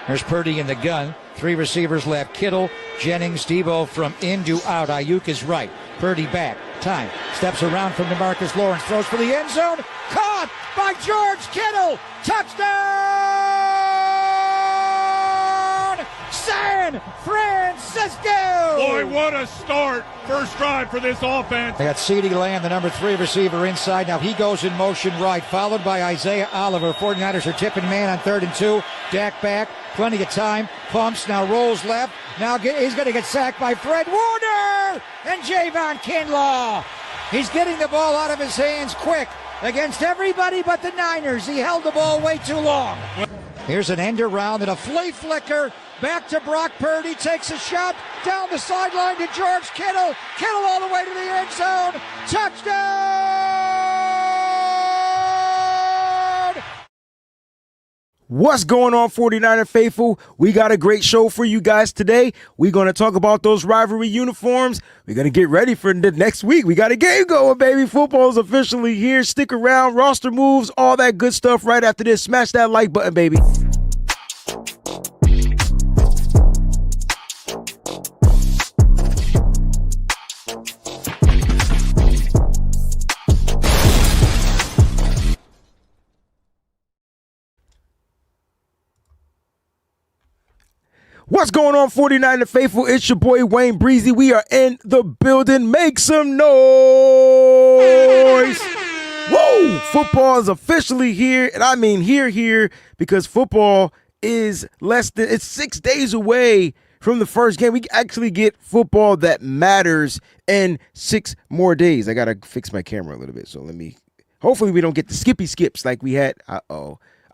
There's Purdy in the gun. 3 receivers left. Kittle, Jennings, Debo from in to out. Ayuk is right. Purdy back. Time. Steps around from DeMarcus Lawrence. Throws for the end zone. Caught by George Kittle. Touchdown! San Francisco! Boy, what a start. First drive for this offense. They got CeeDee Lamb, the number 3 receiver, inside. Now he goes in motion right, followed by Isaiah Oliver. 49ers are tipping man on 3rd and 2. Dak back. Plenty of time. Pumps. Now rolls left. Now he's going to get sacked by Fred Warner and Javon Kinlaw. He's getting the ball out of his hands quick against everybody but the Niners. He held the ball way too long. Here's an end around and a flea flicker. Back to Brock Purdy. Takes a shot down the sideline to George Kittle. Kittle all the way to the end zone. Touchdown! What's going on, 49er faithful? We got a great show for you guys today. We're going to talk about those rivalry uniforms. We're going to get ready for the next week. We got a game going, baby. Football's officially here. Stick around. Roster moves, all that good stuff right after this. Smash that like button, baby. What's going on, 49er faithful? It's your boy Wayne Breezie. We are in the building. Make some noise. Whoa! Football is officially here, and I mean here, because football is it's 6 days away from the first game. We actually get football that matters in 6 more days. I gotta fix my camera a little bit, so hopefully we don't get the skippy skips like we had. I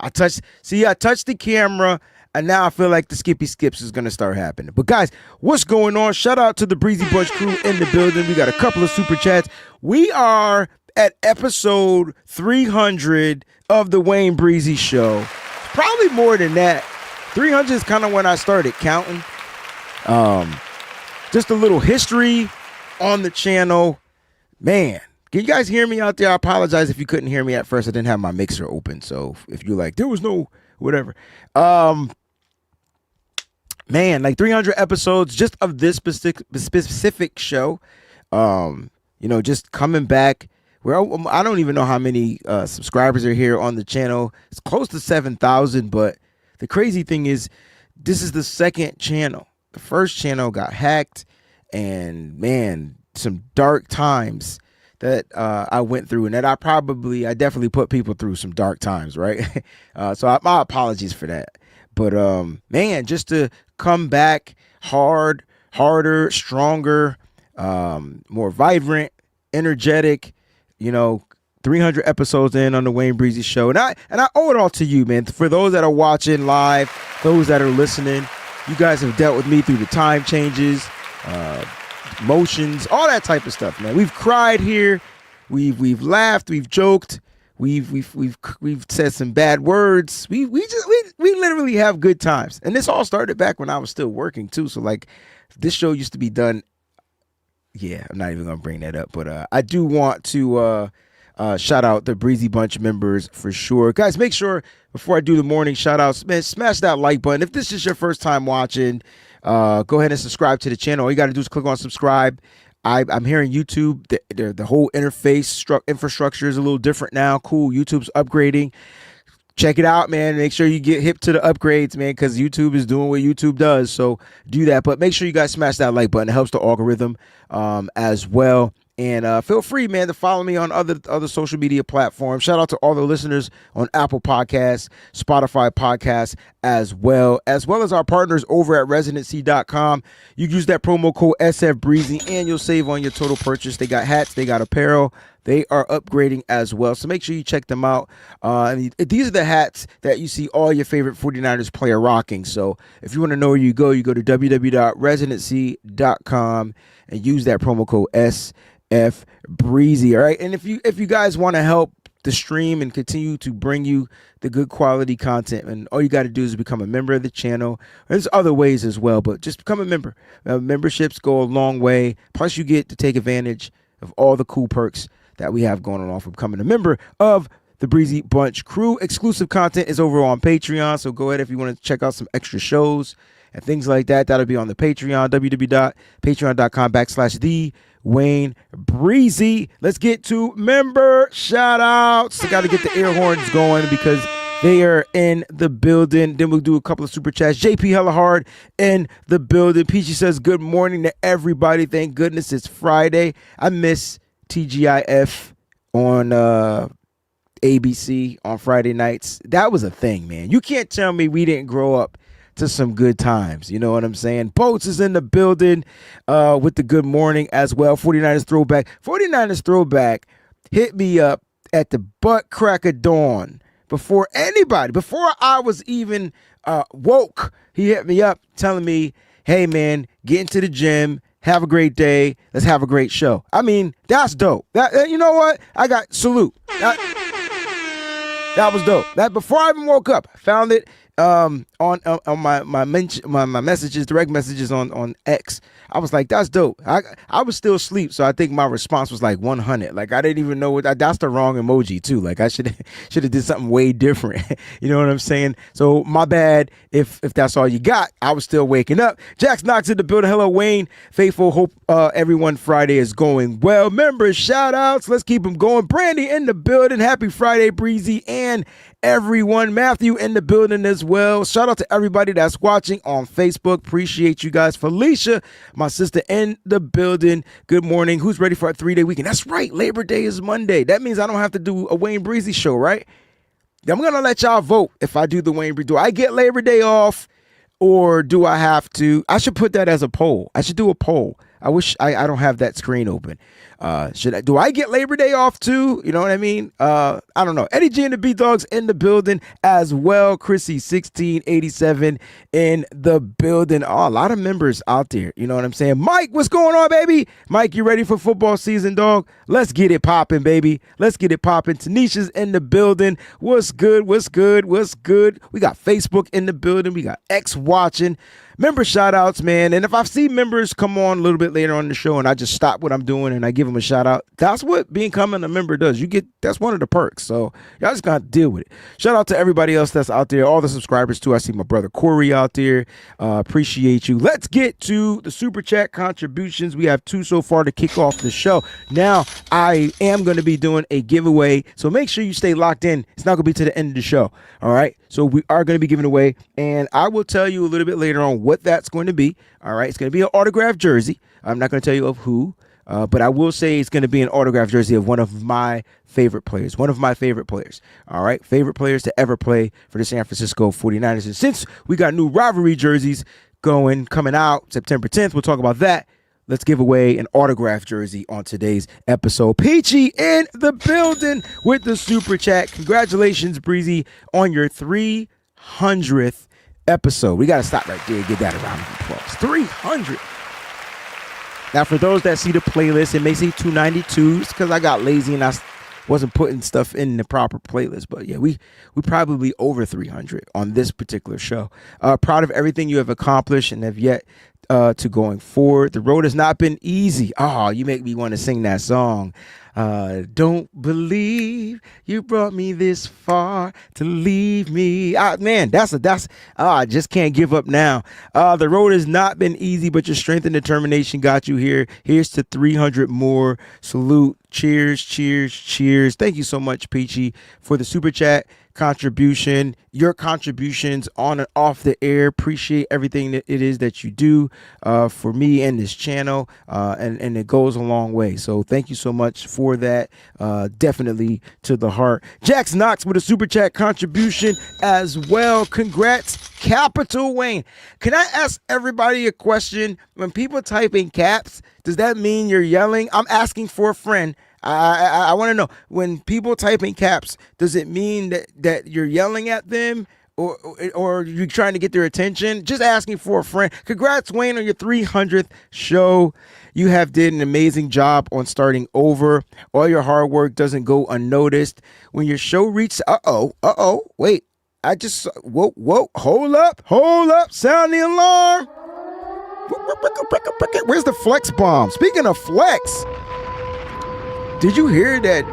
touched the camera. And now I feel like the skippy skips is going to start happening. But guys, what's going on? Shout out to the Breezy Bunch crew in the building. We got a couple of super chats. We are at episode 300 of the Wayne Breezie Show. Probably more than that. 300 is kind of when I started counting. Just a little history on the channel. Man, can you guys hear me out there? I apologize if you couldn't hear me at first. I didn't have my mixer open. So if you're like, there was no whatever. Man, like 300 episodes just of this specific show. Just coming back. I don't even know how many subscribers are here on the channel. It's close to 7,000, but the crazy thing is this is the second channel. The first channel got hacked, and man, some dark times that I went through, and that I definitely put people through some dark times, right? So my apologies for that. But man, just to come back harder, stronger, more vibrant, energetic, 300 episodes in on the Wayne Breezie Show. And I owe it all to you, man. For those that are watching live, those that are listening, you guys have dealt with me through the time changes, emotions, all that type of stuff, man. We've cried here, we've laughed, we've joked, we've said some bad words. We literally have good times, and this all started back when I was still working too. So like, this show used to be done. Yeah, I'm not even gonna bring that up, but I do want to shout out the Breezy Bunch members for sure, guys. Make sure before I do the morning shout outs, man, smash that like button. If this is your first time watching, go ahead and subscribe to the channel. All you got to do is click on subscribe. I'm hearing YouTube, the whole interface infrastructure is a little different now. Cool. YouTube's upgrading. Check it out, man. Make sure you get hip to the upgrades, man, because YouTube is doing what YouTube does. So do that. But make sure you guys smash that like button. It helps the algorithm as well. And feel free, man, to follow me on other social media platforms. Shout out to all the listeners on Apple Podcasts, Spotify Podcasts, as well as our partners over at residency.com. You use that promo code SFBreezy and you'll save on your total purchase. They got hats, they got apparel. They are upgrading as well. So make sure you check them out. These are the hats that you see all your favorite 49ers player rocking. So if you want to know where you go to www.residency.com and use that promo code SFBreezy. All right. And if you guys want to help the stream and continue to bring you the good quality content, and all you got to do is become a member of the channel. There's other ways as well, but just become a member. Memberships go a long way. Plus you get to take advantage of all the cool perks that we have going on for becoming a member of the Breezy Bunch crew. Exclusive content is over on Patreon, so go ahead if you want to check out some extra shows and things like that. That'll be on the Patreon, www.patreon.com/the Wayne Breezy. Let's get to member shout outs. I got to get the air horns going because they are in the building. Then we'll do a couple of super chats. JP Hella Hard in the building. Peachy says, good morning to everybody. Thank goodness it's Friday. I miss TGIF on ABC on Friday nights. That was a thing, man. You can't tell me we didn't grow up to some good times. You know what I'm saying? Boats is in the building with the good morning as well. 49ers throwback. 49ers throwback hit me up at the butt crack of dawn. Before I was even woke, he hit me up telling me, hey, man, get into the gym. Have a great day. Let's have a great show. I mean, that's dope. You know what? I got salute. That was dope. That before I even woke up, I found it on my messages, direct messages on X. I was like, that's dope. I was still asleep, so I think my response was like 100. Like I didn't even know that's the wrong emoji too. Like I should have did something way different. You know what I'm saying? So my bad if that's all you got. I was still waking up. Jax Knox in the building. Hello, Wayne. Faithful. Hope everyone Friday is going well. Members, shout outs. Let's keep them going. Brandy in the building. Happy Friday, Breezy, and everyone. Matthew in the building as well. Shout out to everybody that's watching on Facebook. Appreciate you guys. Felicia, my sister, in the building. Good morning. Who's ready for a 3-day weekend? That's right. Labor Day is Monday. That means I don't have to do a Wayne Breezie show, right? I'm going to let y'all vote if I do the Wayne Breezie. Do I get Labor Day off or do I have to? I should put that as a poll. I should do a poll. I wish I don't have that screen open. Do I get Labor Day off too? You know what I mean? I don't know. Eddie G and the B-Dogs in the building as well. Chrissy 1687 in the building. Oh, a lot of members out there. You know what I'm saying? Mike, what's going on, baby? Mike, you ready for football season, dog? Let's get it popping, baby. Let's get it popping. Tanisha's in the building. What's good? What's good? What's good? We got Facebook in the building. We got X watching. Member shout outs, man. And if I see members come on a little bit later on the show and I just stop what I'm doing and I give them a shout out, that's what becoming a member does. That's one of the perks. So y'all just got to deal with it. Shout out to everybody else that's out there, all the subscribers too. I see my brother Corey out there. Appreciate you. Let's get to the super chat contributions. We have 2 so far to kick off the show. Now I am going to be doing a giveaway. So make sure you stay locked in. It's not going to be to the end of the show. All right. So we are going to be giving away, and I will tell you a little bit later on what that's going to be. All right. It's going to be an autographed jersey. I'm not going to tell you of who, but I will say it's going to be an autographed jersey of one of my favorite players. All right. Favorite players to ever play for the San Francisco 49ers. And since we got new rivalry jerseys coming out September 10th, we'll talk about that. Let's give away an autographed jersey on today's episode. Peachy in the building with the super chat. Congratulations, Breezy, on your 300th episode. We got to stop right there and give that a round of applause. 300. Now, for those that see the playlist, it may say 292s because I got lazy and I wasn't putting stuff in the proper playlist. But yeah, we probably over 300 on this particular show. Proud of everything you have accomplished and have yet to going forward. The road has not been easy. Oh, you make me want to sing that song. Don't believe you brought me this far to leave me. Man, I just can't give up now. The road has not been easy, but your strength and determination got you here. Here's to 300 more. Salute. Cheers, cheers, cheers. Thank you so much, Peachy, for the super chat contribution, your contributions on and off the air. Appreciate everything that it is that you do for me and this channel, and it goes a long way. So thank you so much for that. Definitely to the heart. Jax Knox with a super chat contribution as well. Congrats, Capital Wayne. Can I ask everybody a question? When people type in caps, does that mean you're yelling? I'm asking for a friend. I want to know, when people type in caps, does it mean that you're yelling at them or you're trying to get their attention? Just asking for a friend. Congrats, Wayne, on your 300th show. You have did an amazing job on starting over. All your hard work doesn't go unnoticed. When your show reaches, wait, I just, whoa, hold up, sound the alarm. Where's the flex bomb? Speaking of flex, did you hear that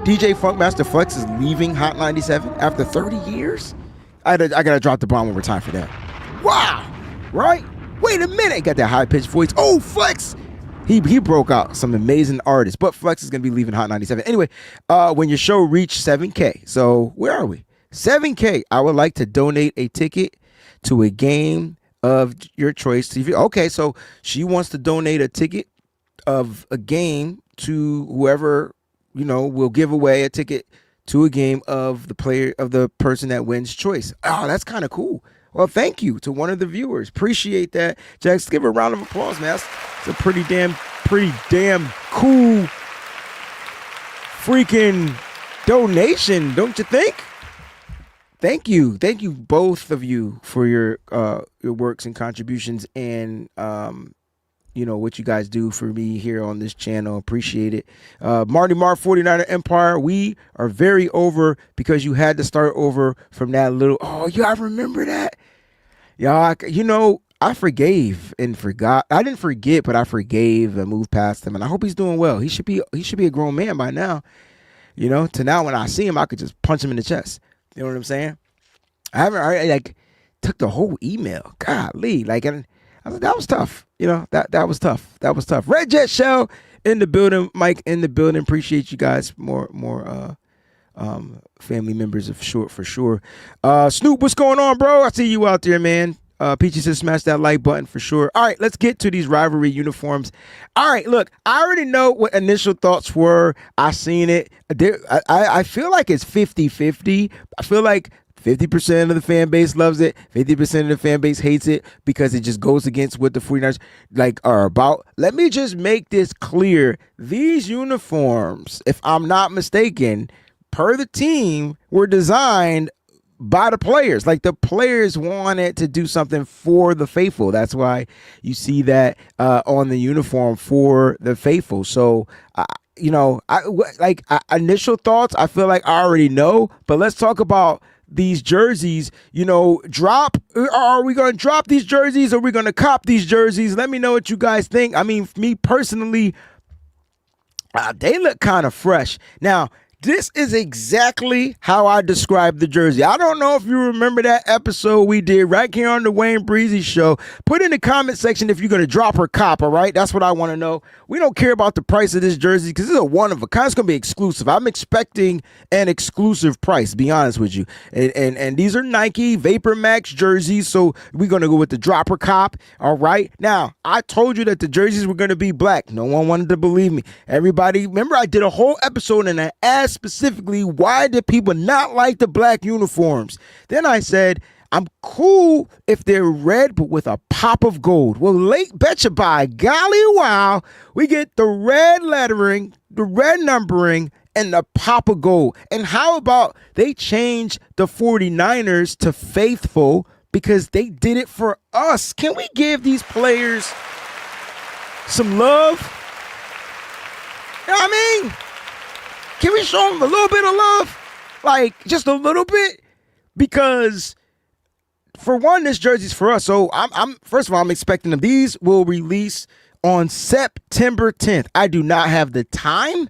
DJ Funkmaster Flex is leaving Hot 97 after 30 years? I gotta drop the bomb one more time for that. Wow, right? Wait a minute, got that high pitched voice. Oh, Flex. He broke out some amazing artists, but Flex is gonna be leaving Hot 97 anyway. When your show reached 7K, so where are we? 7K. I would like to donate a ticket to a game of your choice TV. Okay, so she wants to donate a ticket of a game to whoever, will give away a ticket to a game of the person that wins choice. Oh, that's kind of cool. Well, thank you to one of the viewers. Appreciate that. Jax, give her a round of applause, man. It's a pretty damn cool freaking donation, don't you think? Thank you, both of you, for your works and contributions, and what you guys do for me here on this channel. Appreciate it. Marty Mark 49er Empire, we are very over because you had to start over from that little. Oh, yeah, I remember that. Yeah, I forgave and forgot. I didn't forget, but I forgave and moved past him, and I hope he's doing well. He should be a grown man by now. To now when I see him, I could just punch him in the chest. You know what I'm saying? I took the whole email. Golly, and I was like, that was tough. That was tough. That was tough. Red Jet Shell in the building. Mike in the building. Appreciate you guys. More family members of short for sure. Snoop, what's going on, bro? I see you out there, man. Peachy says smash that like button for sure. All right, let's get to these rivalry uniforms. All right, look, I already know what initial thoughts were. I seen it. I feel like it's 50-50. I feel like 50% of the fan base loves it. 50% of the fan base hates it because it just goes against what the 49ers are about. Let me just make this clear. These uniforms, if I'm not mistaken, per the team, were designed by the players. The players wanted to do something for the faithful. That's why you see that on the uniform for the faithful. So, initial thoughts, I feel like I already know, but let's talk about these jerseys. Are we going to drop these jerseys, or are we going to cop these jerseys? Let me know what you guys think. I mean, me personally, they look kind of fresh. Now, this is exactly how I describe the jersey. I don't know if you remember that episode we did right here on the Wayne Breezie Show. Put in the comment section if you're going to drop or cop, all right? That's what I want to know. We don't care about the price of this jersey because it's a one of a kind. It's going to be exclusive. I'm expecting an exclusive price, to be honest with you. And these are Nike Vapor Max jerseys, so we're going to go with the drop or cop, all right? Now, I told you that the jerseys were going to be black. No one wanted to believe me. Everybody, remember I did a whole episode and I asked specifically, why did people not like the black uniforms? Then I said, I'm cool if they're red, but with a pop of gold. Well, late betcha by golly wow, we get the red lettering, the red numbering, and the pop of gold. And how about they change the 49ers to faithful because they did it for us? Can we give these players some love? You know what I mean? Can we show them a little bit of love? Just a little bit? Because, for one, this jersey's for us. So, first of all, I'm expecting them. These will release on September 10th. I do not have the time.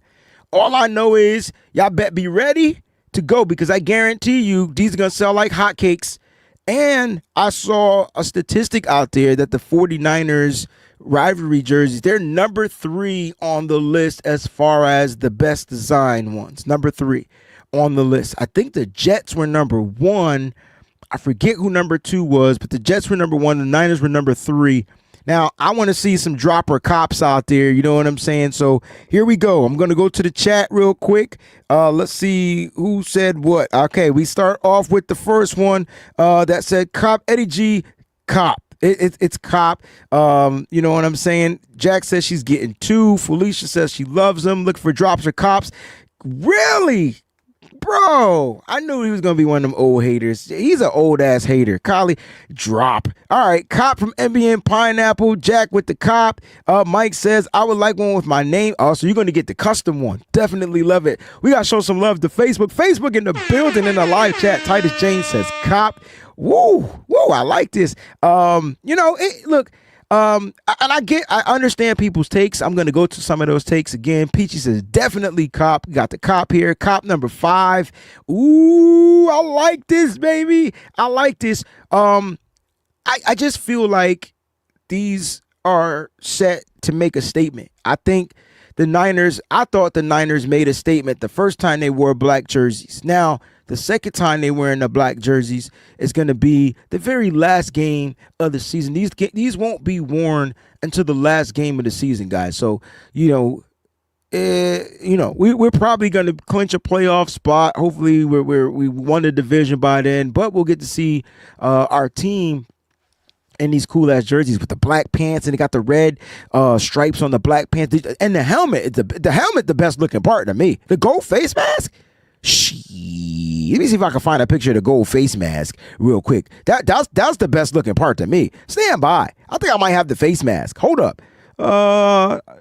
All I know is, y'all bet be ready to go because I guarantee you these are going to sell like hotcakes. And I saw a statistic out there that the 49ers rivalry jerseys, they're number 3 on the list as far as the best design ones. Number 3 on the list. I think the Jets were number 1. I forget who number 2 was, but the Jets were number 1. The Niners were number 3. Now, I want to see some dropper cops out there. You know what I'm saying? So here we go. I'm going to go to the chat real quick. Let's see who said what. Okay, we start off with the first one that said cop Eddie G. Cop. It's cop. You know what I'm saying? Jack says she's getting 2. Felicia says she loves them. Look for drops or cops. Really? Bro, I knew he was going to be one of them old haters. He's an old-ass hater. Kylie, drop. All right, cop from NBN Pineapple. Jack with the cop. Mike says, I would like one with my name. Oh, so you're going to get the custom one. Definitely love it. We got to show some love to Facebook. Facebook in the building in the live chat. Titus James says, cop. Woo, I like this. Look, I understand people's takes. I'm going to go to some of those takes again. Peachy says definitely Cop. We got the Cop here. Cop number 5. Ooh, I like this, baby. I like this. I just feel like these are set to make a statement. I thought the Niners made a statement the first time they wore black jerseys. Now, the second time they wearing the black jerseys is going to be the very last game of the season. These won't be worn until the last game of the season, guys. So, we're probably going to clinch a playoff spot. Hopefully, we won the division by then, but we'll get to see our team in these cool ass jerseys with the black pants, and they got the red stripes on the black pants, and the helmet. The helmet, the best looking part to me. The gold face mask. Let me see if I can find a picture of the gold face mask real quick. That's the best looking part to me. Stand by. I think I might have the face mask. Hold up.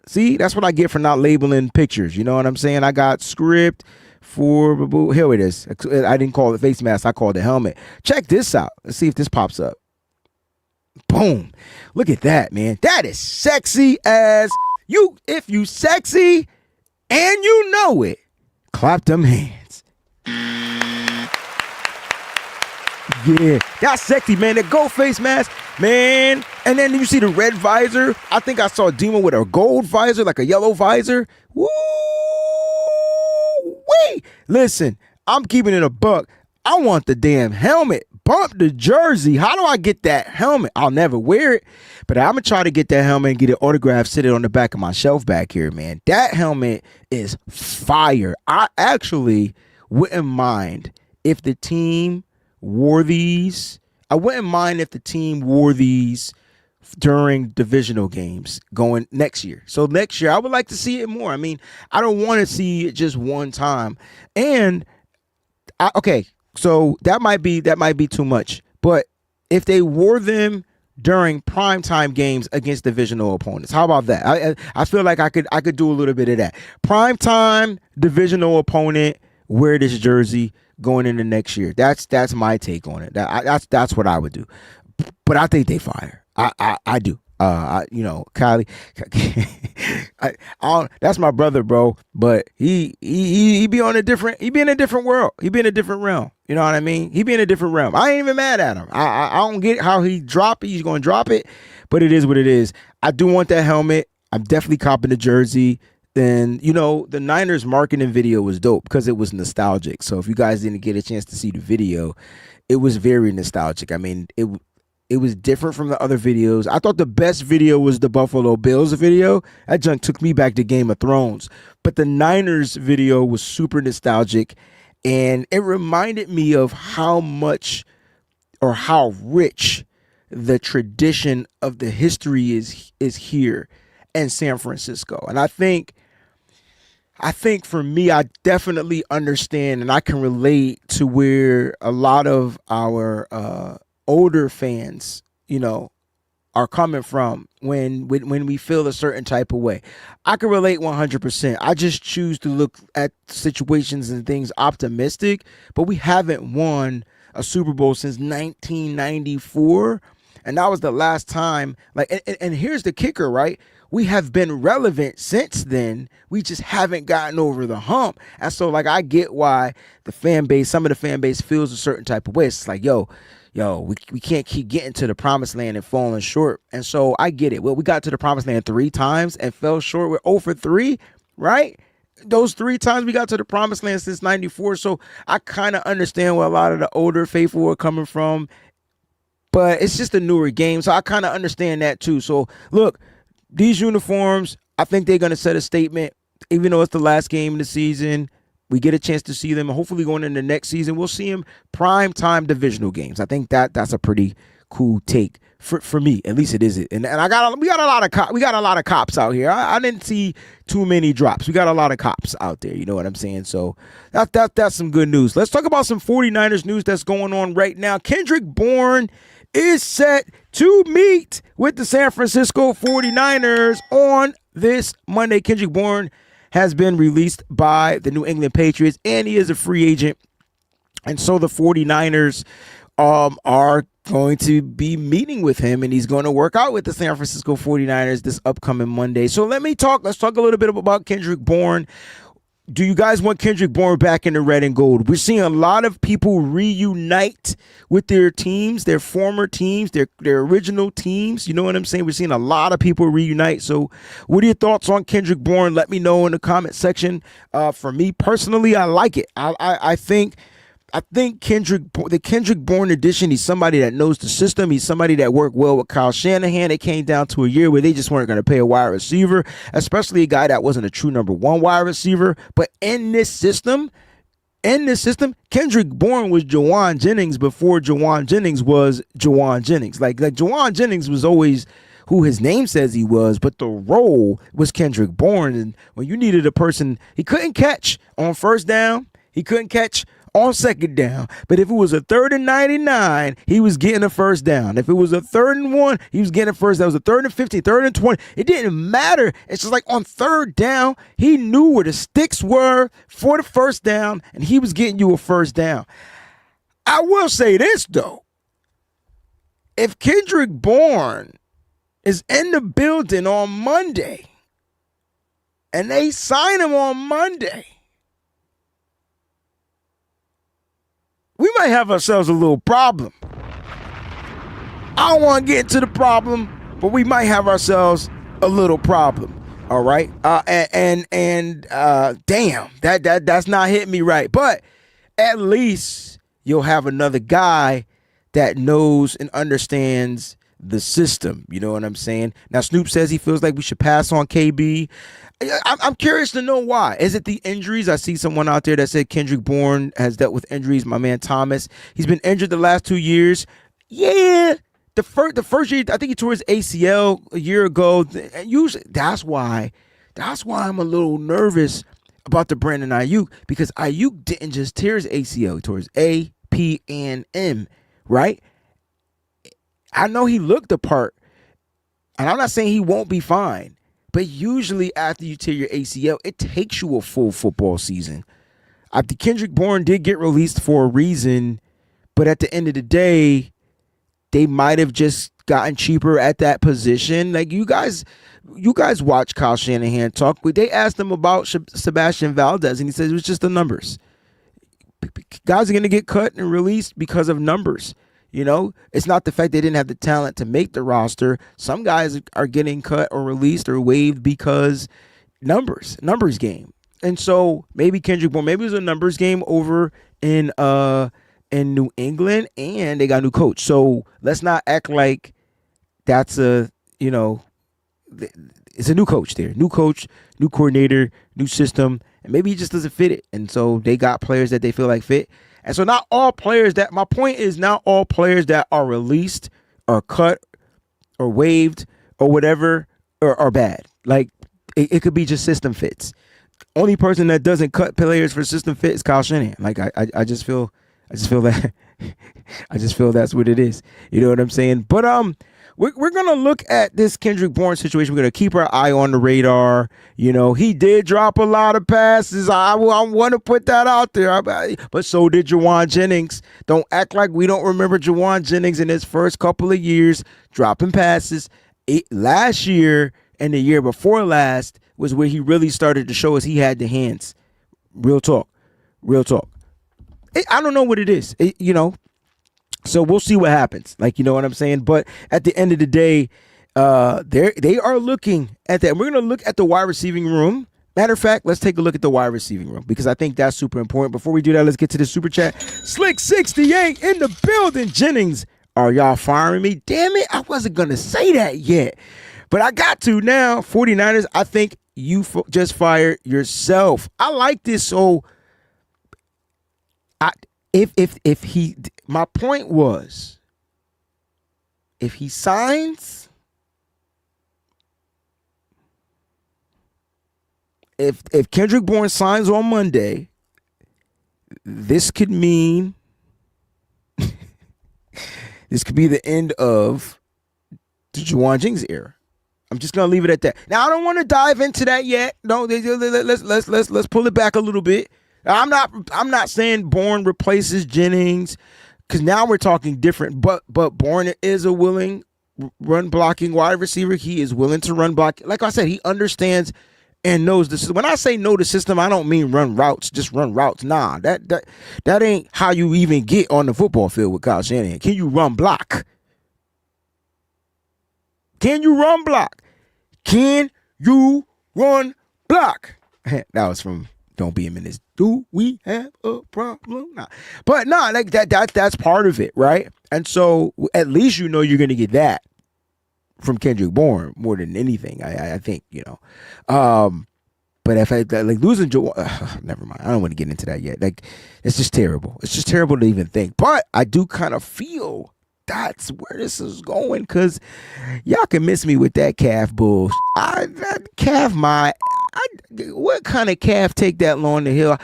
See, that's what I get for not labeling pictures. You know what I'm saying? I got script for, here it is. I didn't call it face mask. I called it helmet. Check this out. Let's see if this pops up. Boom. Look at that, man. That is sexy as you. If you sexy and you know it, clap them hands. Yeah, that's sexy, man. That gold face mask, man. And then you see the red visor. I think I saw Demo with a gold visor, like a yellow visor. Woo! Wait. Listen, I'm keeping it a buck. I want the damn helmet. Bump the jersey. How do I get that helmet? I'll never wear it, but I'm going to try to get that helmet and get it autographed, sit it on the back of my shelf back here, man. That helmet is fire. I actually wouldn't mind if the team wore these. I wouldn't mind if the team wore these during divisional games going next year. So next year, I would like to see it more. I mean, I don't want to see it just one time. And, okay. So that might be too much. But if they wore them during primetime games against divisional opponents, how about that? I feel like I could do a little bit of that. Primetime divisional opponent, wear this jersey going into next year. That's my take on it. That's what I would do. But I think they fire. I do. Kylie, that's my brother, bro. But he be in a different world. He be in a different realm. You know what I mean? He be in a different realm. I ain't even mad at him. I don't get how he's going to drop it, but it is what it is. I do want that helmet. I'm definitely copping the jersey. Then, the Niners marketing video was dope because it was nostalgic. So if you guys didn't get a chance to see the video, it was very nostalgic. I mean, it was different from the other videos. I thought the best video was the Buffalo Bills video. That junk took me back to Game of Thrones. But the Niners video was super nostalgic, and it reminded me of how much or how rich the tradition of the history is here in San Francisco. And I think for me, I definitely understand and I can relate to where a lot of our older fans, are coming from when we feel a certain type of way. I can relate 100%. I just choose to look at situations and things optimistic, but we haven't won a Super Bowl since 1994. And that was the last time, and here's the kicker, right? We have been relevant since then. We just haven't gotten over the hump. And so, I get why some of the fan base feels a certain type of way. It's like, yo, we can't keep getting to the promised land and falling short. And so I get it. Well, we got to the promised land 3 times and fell short. We're 0 for 3, right? Those 3 times we got to the promised land since 94. So I kind of understand where a lot of the older faithful are coming from. But it's just a newer game. So I kind of understand that too. So look, these uniforms, I think they're going to set a statement. Even though it's the last game of the season, we get a chance to see them. Hopefully going into next season, we'll see them prime time divisional games. I think that's a pretty cool take for me. At least it is. And we got a lot of cops out here. I didn't see too many drops. We got a lot of cops out there. You know what I'm saying? So that's some good news. Let's talk about some 49ers news that's going on right now. Kendrick Bourne is set to meet with the San Francisco 49ers on this Monday. Kendrick Bourne has been released by the New England Patriots, and he is a free agent. And so the 49ers are going to be meeting with him, and he's going to work out with the San Francisco 49ers this upcoming Monday. So let's talk a little bit about Kendrick Bourne. Do you guys want Kendrick Bourne back in the red and gold? We're seeing a lot of people reunite with their teams, their former teams, their original teams. You know what I'm saying? We're seeing a lot of people reunite. So what are your thoughts on Kendrick Bourne? Let me know in the comment section. For me personally, I like it. I think the Kendrick Bourne edition, he's somebody that knows the system. He's somebody that worked well with Kyle Shanahan. It came down to a year where they just weren't going to pay a wide receiver, especially a guy that wasn't a true number one wide receiver. But in this system, Kendrick Bourne was Jauan Jennings before Jauan Jennings was Jauan Jennings. Like Jauan Jennings was always who his name says he was, but the role was Kendrick Bourne. And when you needed a person, he couldn't catch on first down. He couldn't catch on second down. But if it was a 3rd and 99, he was getting a first down. If it was a 3rd and 1, he was getting a first down. It was a 3rd and 15, 3rd and 20. It didn't matter. It's just like on 3rd down, he knew where the sticks were for the first down, and he was getting you a first down. I will say this, though. If Kendrick Bourne is in the building on Monday, and they sign him on Monday, we might have ourselves a little problem. I don't want to get into the problem, but we might have ourselves a little problem. All right. Damn, that's not hitting me right. But at least you'll have another guy that knows and understands the system. You know what I'm saying? Now, Snoop says he feels like we should pass on KB. I'm curious to know why. Is it the injuries? I see someone out there that said Kendrick Bourne has dealt with injuries. My man Thomas, he's been injured the last 2 years. Yeah, the first year I think he tore his ACL a year ago. And usually that's why I'm a little nervous about the Brandon Ayuk, because Ayuk didn't just tear his ACL; he tore his A, P, and M. Right? I know he looked the part, and I'm not saying he won't be fine. But usually after you tear your ACL, it takes you a full football season. The Kendrick Bourne did get released for a reason, but at the end of the day, they might have just gotten cheaper at that position. Like you guys watch Kyle Shanahan talk. They asked him about Sebastian Valdez, and he says it was just the numbers. Guys are going to get cut and released because of numbers. You know, it's not the fact they didn't have the talent to make the roster. Some guys are getting cut or released or waived because numbers game. And so maybe Kendrick Bourne, maybe it was a numbers game over in New England, and they got a new coach. So let's not act like that's it's a new coach there. New coach, new coordinator, new system, and maybe he just doesn't fit it. And so they got players that they feel like fit. And so not all players my point is not all players that are released or cut or waived or whatever are bad. Like it could be just system fits. Only person that doesn't cut players for system fit is Kyle Shanahan. Like I just feel that I just feel that's what it is. You know what I'm saying? But we're gonna look at this Kendrick Bourne situation. We're gonna keep our eye on the radar. You know, he did drop a lot of passes. I want to put that out there. But so did Jauan Jennings. Don't act like we don't remember Jauan Jennings in his first couple of years dropping passes. Last year and the year before last was where he really started to show us he had the hands. Real talk. I don't know what it is. So we'll see what happens. Like, you know what I'm saying? But at the end of the day, they are looking at that. We're going to look at the wide receiving room. Matter of fact, let's take a look at the wide receiving room because I think that's super important. Before we do that, let's get to the super chat. Slick68 in the building. Jennings, are y'all firing me? Damn it, I wasn't going to say that yet. But I got to now. 49ers, I think you just fired yourself. I like this. So my point was, if he signs, if Kendrick Bourne signs on Monday, this could mean this could be the end of the Jauan Jennings era. I'm just gonna leave it at that. Now I don't want to dive into that yet. No, let's pull it back a little bit. I'm not saying Bourne replaces Jennings, because now we're talking different. But Bourne is a willing run blocking wide receiver. He is willing to run block. Like I said, he understands and knows the system. When I say know the system, I don't mean run routes, just run routes. Nah, that ain't how you even get on the football field with Kyle Shanahan. Can you run block? Can you run block? Can you run block? That was from Don't Be a Menace. Do we have a problem? Nah. But nah, like that's part of it, right? And so at least you know you're gonna get that from Kendrick Bourne more than anything. I think, you know. But if I like losing Joe, never mind. I don't want to get into that yet. Like, it's just terrible. It's just terrible to even think. But I do kind of feel that's where this is going, because y'all can miss me with that calf bull. What kind of calf take that long to heal?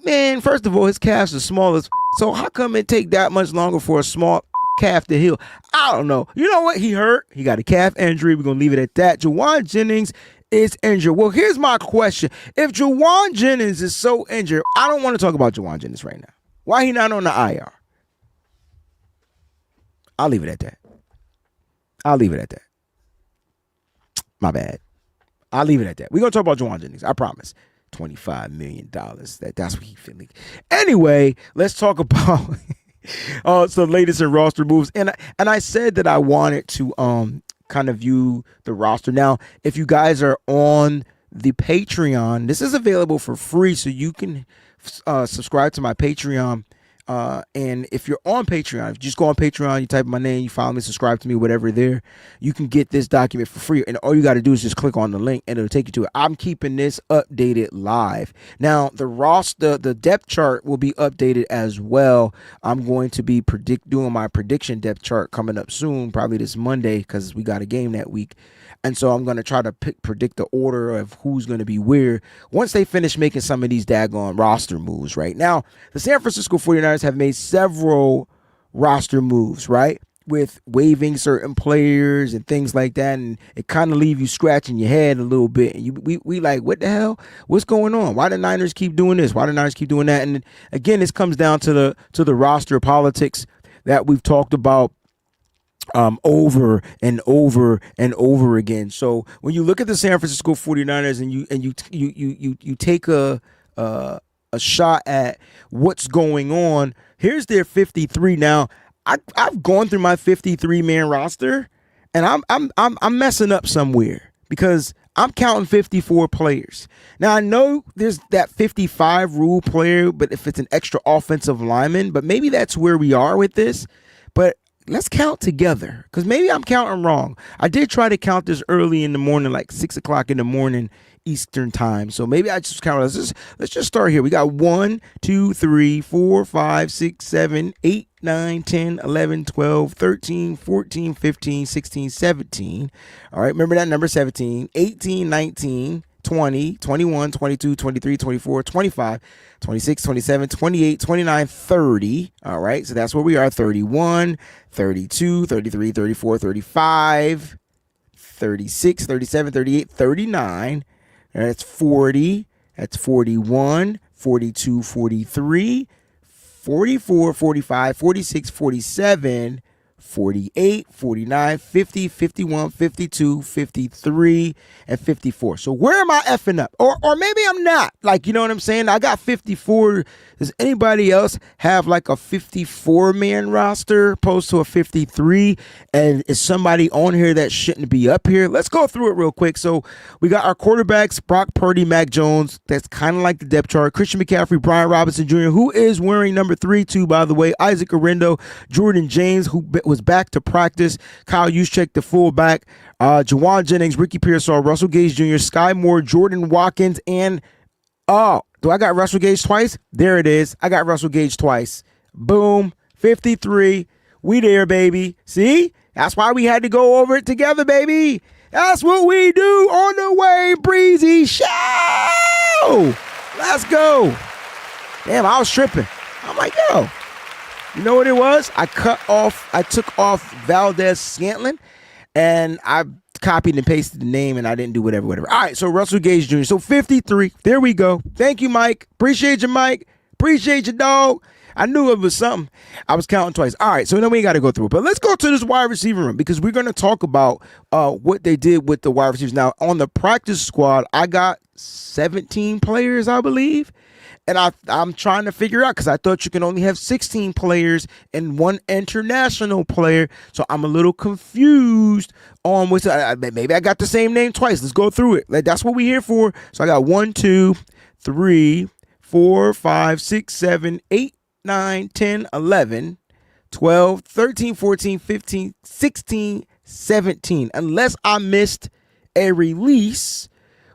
Man, first of all, his calf's the smallest. So how come it take that much longer for a small calf to heal? I don't know. You know what? He hurt. He got a calf injury. We're going to leave it at that. Jauan Jennings is injured. Well, here's my question. If Jauan Jennings is so injured, I don't want to talk about Jauan Jennings right now. Why he not on the IR? I'll leave it at that. My bad. I'll leave it at that. We're going to talk about Jauan Jennings. I promise. $25 million. That's what he feeling. Anyway, let's talk about so latest in roster moves. And I said that I wanted to kind of view the roster. Now, if you guys are on the Patreon, this is available for free, so you can subscribe to my Patreon. And if you're on Patreon, if you just go on Patreon, you type my name, you follow me, subscribe to me, whatever there, you can get this document for free. And all you got to do is just click on the link and it'll take you to it. I'm keeping this updated live. Now, the depth chart will be updated as well. I'm going to be doing my prediction depth chart coming up soon, probably this Monday, because we got a game that week. And so I'm going to try to predict the order of who's going to be where once they finish making some of these daggone roster moves. Right now, the San Francisco 49ers have made several roster moves, right? With waiving certain players and things like that. And it kind of leave you scratching your head a little bit. And we like, what the hell? What's going on? Why the Niners keep doing this? Why the Niners keep doing that? And again, this comes down to the roster politics that we've talked about over and over and over again. So when you look at the San Francisco 49ers and you take a shot at what's going on, here's their 53. Now, I've gone through my 53-man roster, and I'm messing up somewhere because I'm counting 54 players. Now, I know there's that 55 rule player, but if it's an extra offensive lineman, but maybe that's where we are with this. But let's count together, because maybe I'm counting wrong. I did try to count this early in the morning, like 6 o'clock in the morning Eastern time. So maybe I just count. Let's just start here. We got 1, 2, 3, 4, 5, 6, 7, 8, 9, 10, 11, 12, 13, 14, 15, 16, 17. All right, remember that number 17, 18, 19, 20, 21, 22, 23, 24, 25, 26, 27, 28, 29, 30. All right, so that's where we are. 31, 32, 33, 34, 35, 36, 37, 38, 39. That's 40. That's 41, 42, 43, 44, 45, 46, 47, 48, 49, 50, 51, 52, 53, and 54. So where am I effing up? Or maybe I'm not. Like, you know what I'm saying? I got 54. Does anybody else have like a 54-man roster opposed to a 53? And is somebody on here that shouldn't be up here? Let's go through it real quick. So we got our quarterbacks, Brock Purdy, Mac Jones. That's kind of like the depth chart. Christian McCaffrey, Brian Robinson Jr., who is wearing number 32, by the way. Isaac Arendo, Jordan James, who was back to practice. Kyle Juszczyk, the fullback. Jauan Jennings, Ricky Pearsall, Russell Gage Jr., Sky Moore, Jordan Watkins, and do I got Russell Gage twice? There it is. I got Russell Gage twice. Boom. 53. We there, baby. See? That's why we had to go over it together, baby. That's what we do on the Wayne Breezie Show. Let's go. Damn, I was tripping. I'm like, yo. You know what it was? I took off Valdez Scantling, and I copied and pasted the name, and I didn't do whatever. All right, so Russell Gage Jr. So 53. There we go. Thank you, Mike. Appreciate you, Mike. Appreciate you, dog. I knew it was something. I was counting twice. All right, so then we got to go through it. But let's go to this wide receiver room because we're going to talk about what they did with the wide receivers. Now, on the practice squad, I got 17 players, I believe. And I'm trying to figure out because I thought you can only have 16 players and one international player. So I'm a little confused on what's maybe I got the same name twice. Let's go through it. Like, that's what we're here for. So I got 1, 2, 3, 4, 5, 6, 7, 8, 9, 10, 11, 12, 13, 14, 15, 16, 17. Unless I missed a release,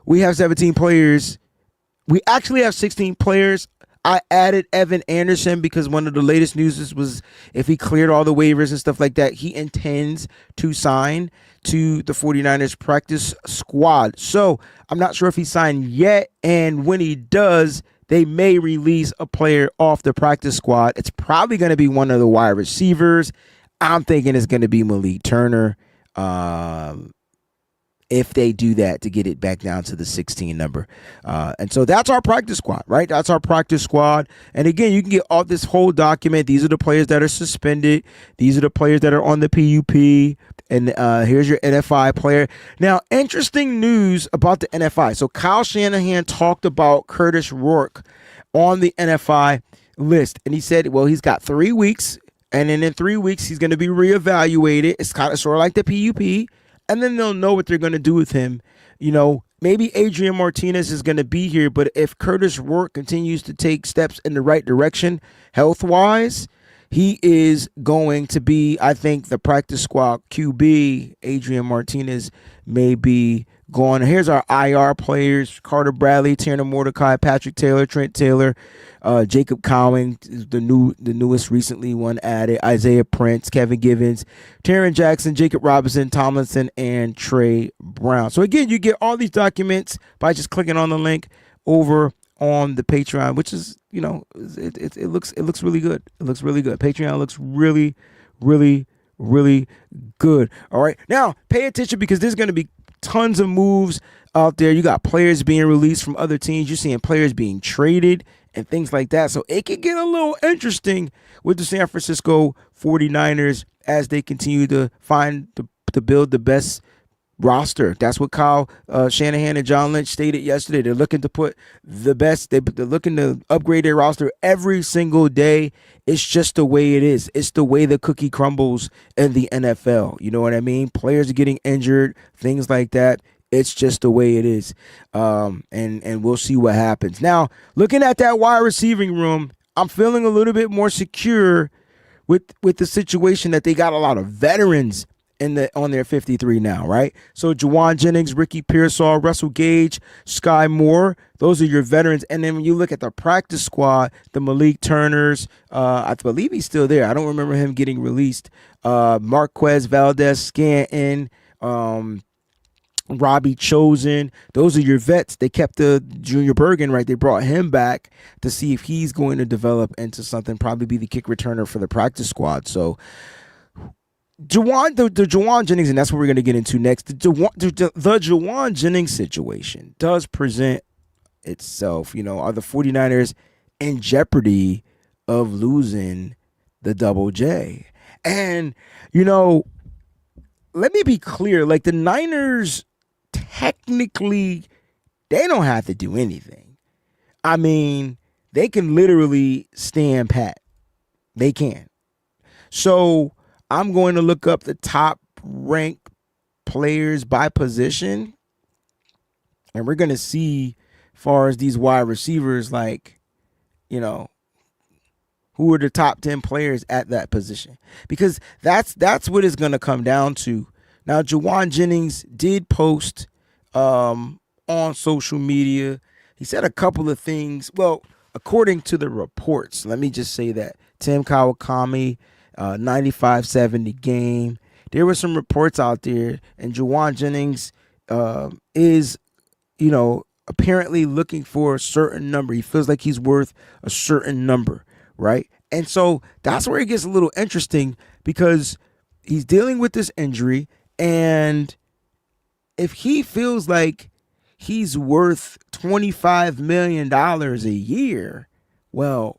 we have 17 players. We actually have 16 players. I added Evan Anderson because one of the latest news was if he cleared all the waivers and stuff like that, he intends to sign to the 49ers practice squad. So I'm not sure if he signed yet. And when he does, they may release a player off the practice squad. It's probably going to be one of the wide receivers. I'm thinking it's going to be Malik Turner. If they do that to get it back down to the 16 number. And so that's our practice squad, right? That's our practice squad. And again, you can get all this whole document. These are the players that are suspended. These are the players that are on the PUP. And here's your NFI player. Now, interesting news about the NFI. So Kyle Shanahan talked about Curtis Rourke on the NFI list. And he said, well, he's got 3 weeks. And then in 3 weeks, he's going to be reevaluated. It's kind of sort of like the PUP. And then they'll know what they're going to do with him. You know, maybe Adrian Martinez is going to be here, but if Curtis Rourke continues to take steps in the right direction health-wise, he is going to be, I think, the practice squad QB. Adrian Martinez may be gone. Here's our IR players: Carter Bradley, Tanner Mordecai, Patrick Taylor, Trent Taylor, Jacob Cowing, the newest recently one added, Isaiah Prince, Kevin Givens, Taron Jackson, Jacob Robinson, Tomlinson, and Trey Brown. So again, you get all these documents by just clicking on the link over on the Patreon, which is, you know, it looks really good. It looks really good. Patreon looks really, really, really good. All right, now pay attention because there's going to be tons of moves out there. You got players being released from other teams. You're seeing players being traded and things like that. So it can get a little interesting with the San Francisco 49ers as they continue to to build the best roster. That's what Kyle Shanahan and John Lynch stated yesterday. They're looking to put the best. They're looking to upgrade their roster every single day. It's just the way it is. It's the way the cookie crumbles in the NFL. You know what I mean? Players are getting injured, things like that. It's just the way it is. And we'll see what happens. Now, looking at that wide receiving room, I'm feeling a little bit more secure with the situation that they got a lot of veterans on their 53 now, right? So Jauan Jennings, Ricky Pearsall, Russell Gage, Sky Moore, those are your veterans. And then when you look at the practice squad, the Malik Turners, I believe he's still there. I don't remember him getting released. Marquez Valdez Scanton, Robbie Chosen, those are your vets. They kept the Junior Bergen, right? They brought him back to see if he's going to develop into something, probably be the kick returner for the practice squad. So the Jauan Jennings, and that's what we're going to get into next. The Jauan Jennings situation does present itself. You know, are the 49ers in jeopardy of losing the Double J? And, you know, let me be clear. Like, the Niners, technically, they don't have to do anything. I mean, they can literally stand pat. They can. So I'm going to look up the top ranked players by position, and we're going to see, as far as these wide receivers, like, you know, who are the top 10 players at that position, because that's what it's going to come down to. Now, Jauan Jennings did post on social media. He said a couple of things. Well, according to the reports, let me just say that Tim Kawakami, 95-70 game. There were some reports out there, and Jauan Jennings is, you know, apparently looking for a certain number. He feels like he's worth a certain number, right? And so that's where it gets a little interesting, because he's dealing with this injury, and if he feels like he's worth $25 million a year, well,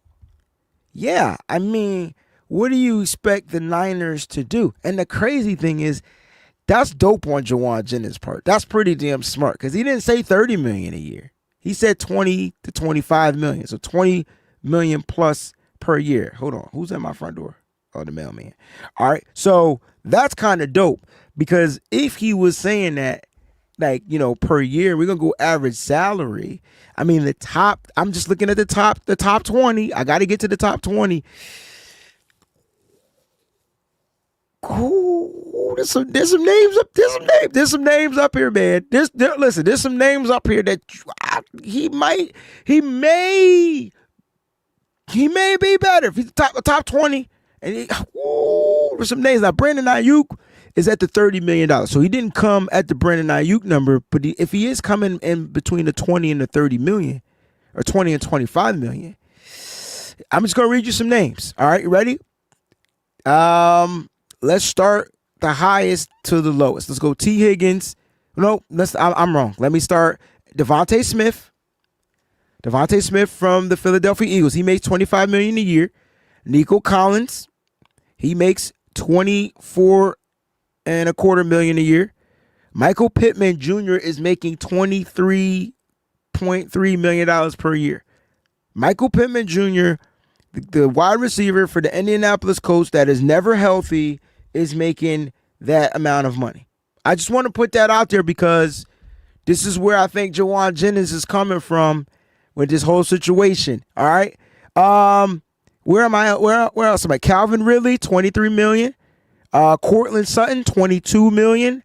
Yeah, I mean, what do you expect the Niners to do? And the crazy thing is, that's dope on Jauan Jennings' part. That's pretty damn smart because he didn't say $30 million a year. He said 20 to 25 million. So 20 million plus per year. Hold on. Who's at my front door? Oh, the mailman. All right. So that's kind of dope because if he was saying that, like, you know, per year, we're going to go average salary. I mean, I'm just looking at the top 20. I got to get to the top 20. Ooh, there's some names up. There's some names up here, man. Listen, there's some names up here that he may be better if he's top 20. And there's some names. Now Brandon Ayuk is at the $30 million. So he didn't come at the Brandon Ayuk number, but if he is coming in between the 20 and the 30 million, or 20 and 25 million, I'm just gonna read you some names. All right, you ready? Let's start the highest to the lowest. Let's go T. Higgins. No, I'm wrong. Let me start Devontae Smith. Devontae Smith from the Philadelphia Eagles. He makes $25 million a year. Nico Collins. He makes $24.25 million a year. Michael Pittman Jr. is making $23.3 million per year. Michael Pittman Jr., the wide receiver for the Indianapolis Colts that is never healthy, is making that amount of money. I just want to put that out there because this is where I think Jauan Jennings is coming from with this whole situation. All right. Where am I? Where else am I? Calvin Ridley, $23 million. Cortland Sutton, $22 million.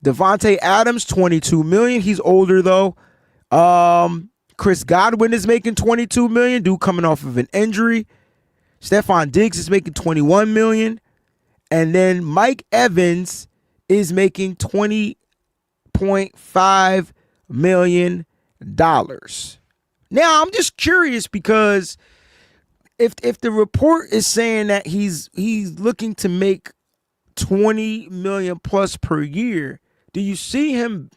Devontae Adams, $22 million. He's older though. Chris Godwin is making $22 million, dude coming off of an injury. Stephon Diggs is making $21 million. And then Mike Evans is making $20.5 million. Now, I'm just curious because if the report is saying that he's looking to make $20 million plus per year, do you see him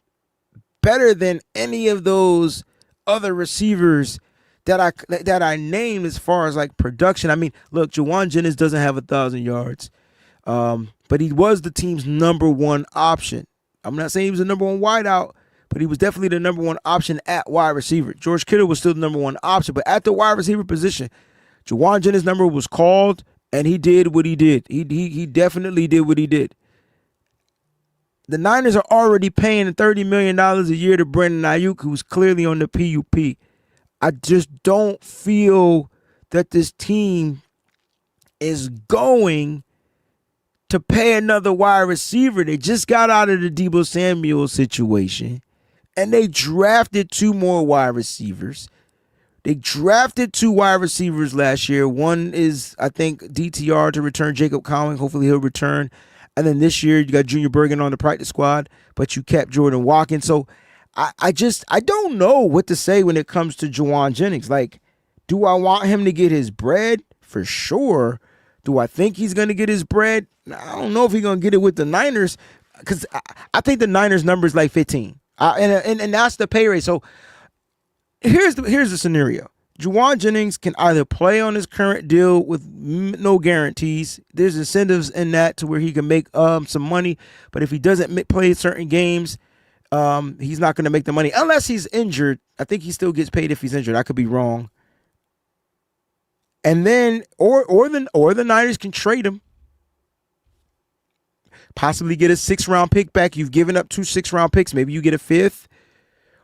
better than any of those other receivers that I named as far as like production? I mean, look, Jauan Jennings doesn't have 1,000 yards. But he was the team's number one option. I'm not saying he was the number one wideout, but he was definitely the number one option at wide receiver. George Kittle was still the number one option, but at the wide receiver position, Jauan Jennings' number was called, and he did what he did. He definitely did what he did. The Niners are already paying $30 million a year to Brandon Ayuk, who's clearly on the PUP. I just don't feel that this team is going to pay another wide receiver. They just got out of the Deebo Samuel situation, and they drafted 2 more wide receivers. They drafted 2 wide receivers last year. One is, I think, DTR to return, Jacob Cowing. Hopefully he'll return. And then this year you got Junior Bergen on the practice squad, but you kept Jordan Watkins. So I don't know what to say when it comes to Jauan Jennings. Like, do I want him to get his bread? For sure. Do I think he's going to get his bread? I don't know if he's going to get it with the Niners, because I think the Niners number is like 15. And that's the pay rate. So here's the scenario. Jauan Jennings can either play on his current deal with no guarantees. There's incentives in that to where he can make some money. But if he doesn't play certain games, he's not going to make the money unless he's injured. I think he still gets paid if he's injured. I could be wrong. And then, or the Niners can trade him, possibly get a 6th-round pick back. You've given up 2 6th-round picks. Maybe you get a 5th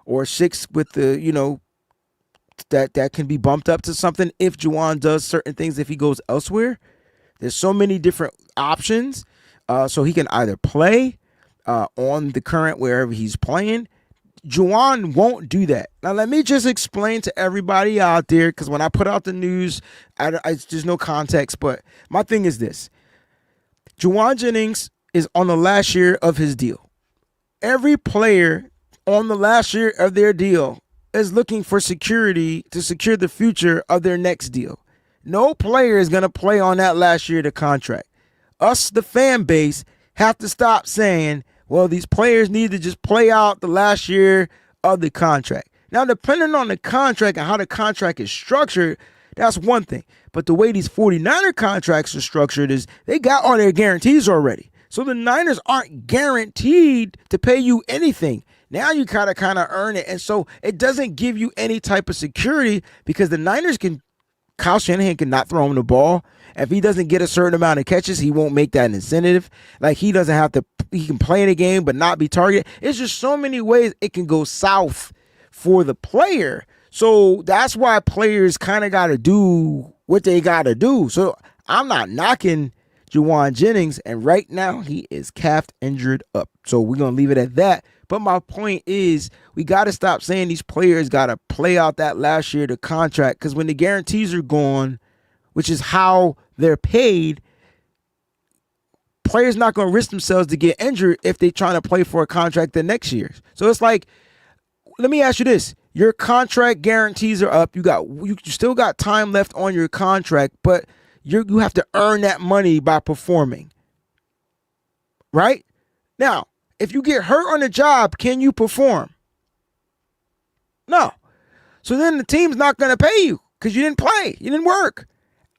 or a 6th with the, that can be bumped up to something if Jauan does certain things. If he goes elsewhere, there's so many different options. So he can either play on the current wherever he's playing. Jauan won't do that. Now, let me just explain to everybody out there, because when I put out the news, there's no context, but my thing is this. Jauan Jennings is on the last year of his deal. Every player on the last year of their deal is looking for security to secure the future of their next deal. No player is going to play on that last year of the contract. Us, the fan base, have to stop saying, well, these players need to just play out the last year of the contract. Now, depending on the contract and how the contract is structured, That's one thing. But the way these 49er contracts are structured is they got all their guarantees already. So the Niners aren't guaranteed to pay you anything. Now you gotta kind of earn it. And so it doesn't give you any type of security because the Niners Kyle Shanahan cannot throw him the ball. If he doesn't get a certain amount of catches, he won't make that an incentive. Like he can play in a game but not be targeted. It's just so many ways it can go south for the player. So that's why players kind of got to do what they got to do. So I'm not knocking Jauan Jennings, and right now he is calf injured up. So we're going to leave it at that. But my point is we got to stop saying these players got to play out that last year of the contract because when the guarantees are gone, which is how they're paid, players not going to risk themselves to get injured if they're trying to play for a contract the next year. So it's like, let me ask you this. Your contract guarantees are up. You still got time left on your contract, but you have to earn that money by performing. Right? Now, if you get hurt on the job, can you perform? No. So then the team's not going to pay you because you didn't play. You didn't work.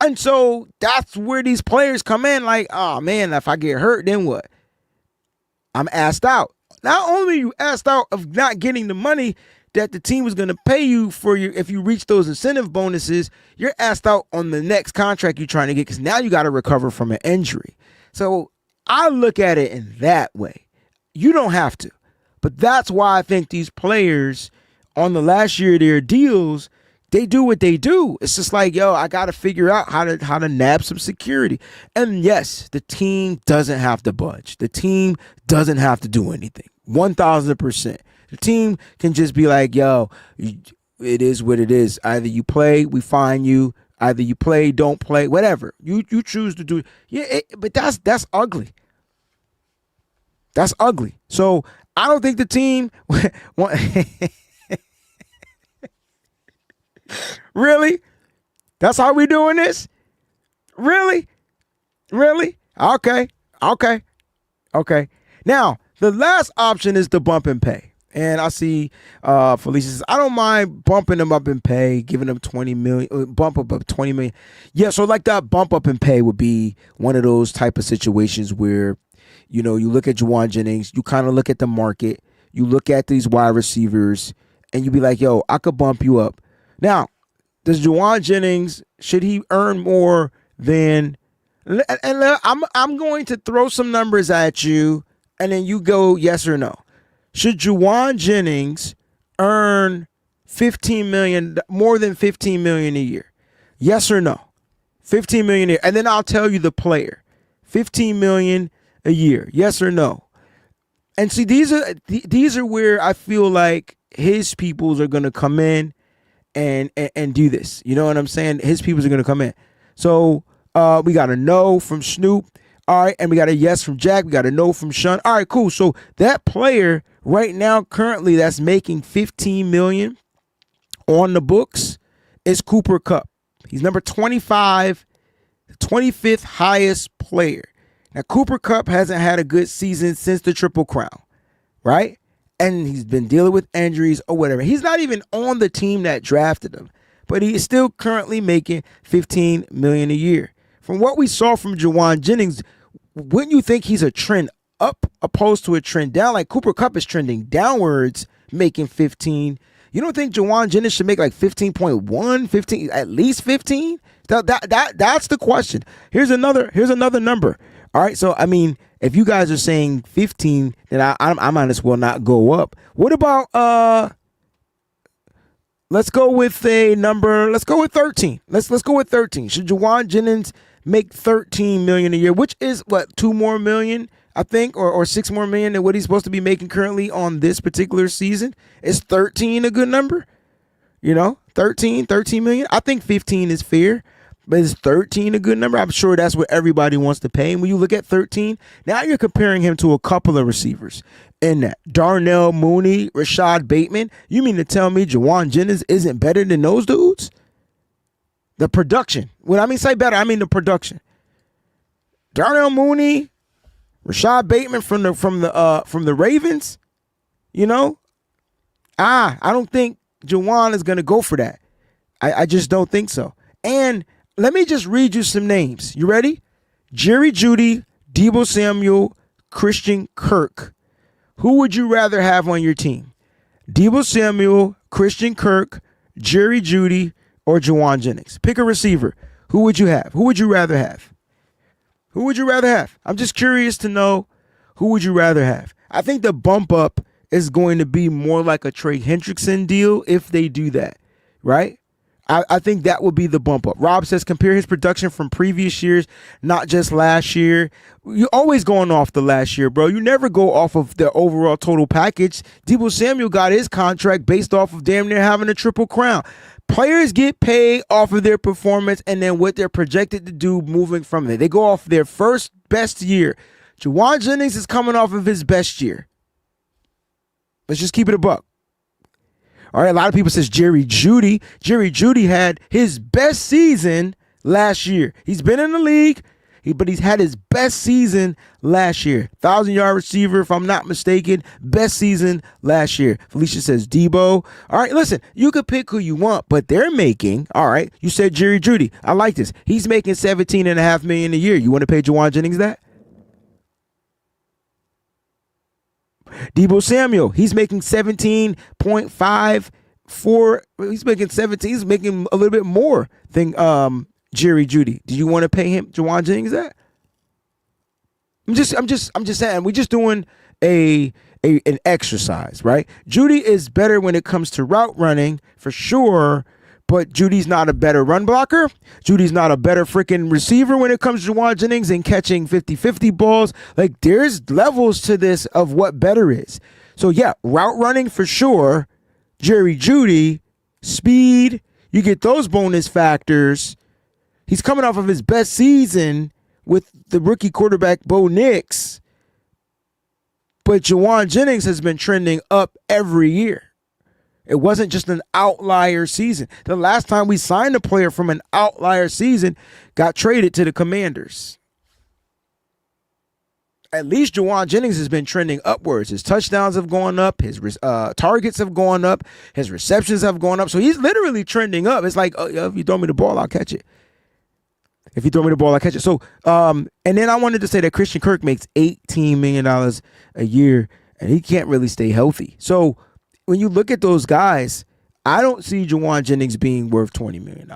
And so that's where these players come in like, oh, man, if I get hurt, then what? I'm asked out. Not only are you asked out of not getting the money that the team was going to pay you for if you reach those incentive bonuses, you're asked out on the next contract you're trying to get because now you got to recover from an injury. So I look at it in that way. You don't have to. But that's why I think these players on the last year of their deals, they do what they do. It's just like, yo, I got to figure out how to nab some security. And yes, the team doesn't have to budge. The team doesn't have to do anything. 1,000%. The team can just be like, yo, it is what it is. Either you play, we fine you. Either you play, don't play, whatever. You choose to do. Yeah, but that's ugly. That's ugly. So I don't think the team really? That's how we doing this? Really? Okay. Now, the last option is the bump and pay. And I see Felicia says, I don't mind bumping them up in pay, giving them 20 million, bump up 20 million. Yeah, so like that bump up in pay would be one of those type of situations where, you know, you look at Jauan Jennings, you kind of look at the market, you look at these wide receivers, and you be like, yo, I could bump you up. Now, does Jauan Jennings, should he earn more than, and I'm going to throw some numbers at you, and then you go yes or no. Should Jauan Jennings earn $15 million, more than $15 million a year? Yes or no? $15 million a year. And then I'll tell you the player. $15 million a year. Yes or no? And see, these are where I feel like his peoples are going to come in and do this. You know what I'm saying? His peoples are going to come in. So we got a no from Snoop. All right, and we got a yes from Jack. We got a no from Sean. All right, cool. So that player right now, currently, that's making $15 million on the books is Cooper Kupp. He's number 25, the 25th highest player. Now, Cooper Kupp hasn't had a good season since the Triple Crown, right? And he's been dealing with injuries or whatever. He's not even on the team that drafted him, but he is still currently making $15 million a year. From what we saw from Jauan Jennings, wouldn't you think he's a trend up opposed to a trend down? Like Cooper Kupp is trending downwards, making 15. You don't think Jauan Jennings should make like 15.1, 15, at least 15? That's the question. Here's another number. All right, so I mean, if you guys are saying 15, then I might as well not go up. What about let's go with a number. Let's go with 13. Let's go with 13. Should Jauan Jennings make $13 million a year, which is what, $2 more million, I think, or $6 more million than what he's supposed to be making currently on this particular season? Is 13 a good number? You know, 13 million. I think 15 is fair, but is 13 a good number? I'm sure that's what everybody wants to pay. And when you look at 13, now you're comparing him to a couple of receivers in that. Darnell Mooney, Rashad Bateman. You mean to tell me Jauan Jennings isn't better than those dudes? The production. When I mean say better, I mean the production. Darnell Mooney, Rashad Bateman from the Ravens. You know, I don't think Jauan is gonna go for that. I just don't think so. And let me just read you some names. You ready? Jerry Jeudy, Deebo Samuel, Christian Kirk. Who would you rather have on your team? Deebo Samuel, Christian Kirk, Jerry Jeudy, or Jauan Jennings? Pick a receiver. Who would you have? Who would you rather have? Who would you rather have? I'm just curious to know, who would you rather have? I think the bump up is going to be more like a Trey Hendrickson deal if they do that, right? I think that would be the bump up. Rob says compare his production from previous years, not just last year. You're always going off the last year, bro. You never go off of the overall total package. Deebo Samuel got his contract based off of damn near having a triple crown. Players get paid off of their performance and then what they're projected to do moving from there. They go off their first best year. Jauan Jennings is coming off of his best year. Let's just keep it a buck. All right, a lot of people says Jerry Jeudy. Jerry Jeudy had his best season last year. He's been in the league, but he's had his best season last year. 1,000-yard receiver, if I'm not mistaken. Best season last year. Felicia says Deebo. All right, listen, you can pick who you want, but they're making, all right, you said Jerry Jeudy. I like this. He's making $17.5 million a year. You want to pay Jauan Jennings that? Deebo Samuel, he's making 17.54. He's making 17. He's making a little bit more than Jerry Jeudy. Do you want to pay him, Jauan Jennings, that? I'm just saying. We're just doing an exercise, right? Jeudy is better when it comes to route running for sure, but Judy's not a better run blocker. Judy's not a better freaking receiver when it comes to Jauan Jennings and catching 50-50 balls. Like, there's levels to this of what better is. So, yeah, route running for sure. Jerry Jeudy, speed, you get those bonus factors. He's coming off of his best season with the rookie quarterback Bo Nix. But Jauan Jennings has been trending up every year. It wasn't just an outlier season. The last time we signed a player from an outlier season got traded to the Commanders. At least Jauan Jennings has been trending upwards. His touchdowns have gone up. His targets have gone up. His receptions have gone up. So he's literally trending up. It's like, if you throw me the ball, I'll catch it. If you throw me the ball, I'll catch it. So, and then I wanted to say that Christian Kirk makes $18 million a year, and he can't really stay healthy. So, when you look at those guys, I don't see Jauan Jennings being worth $20 million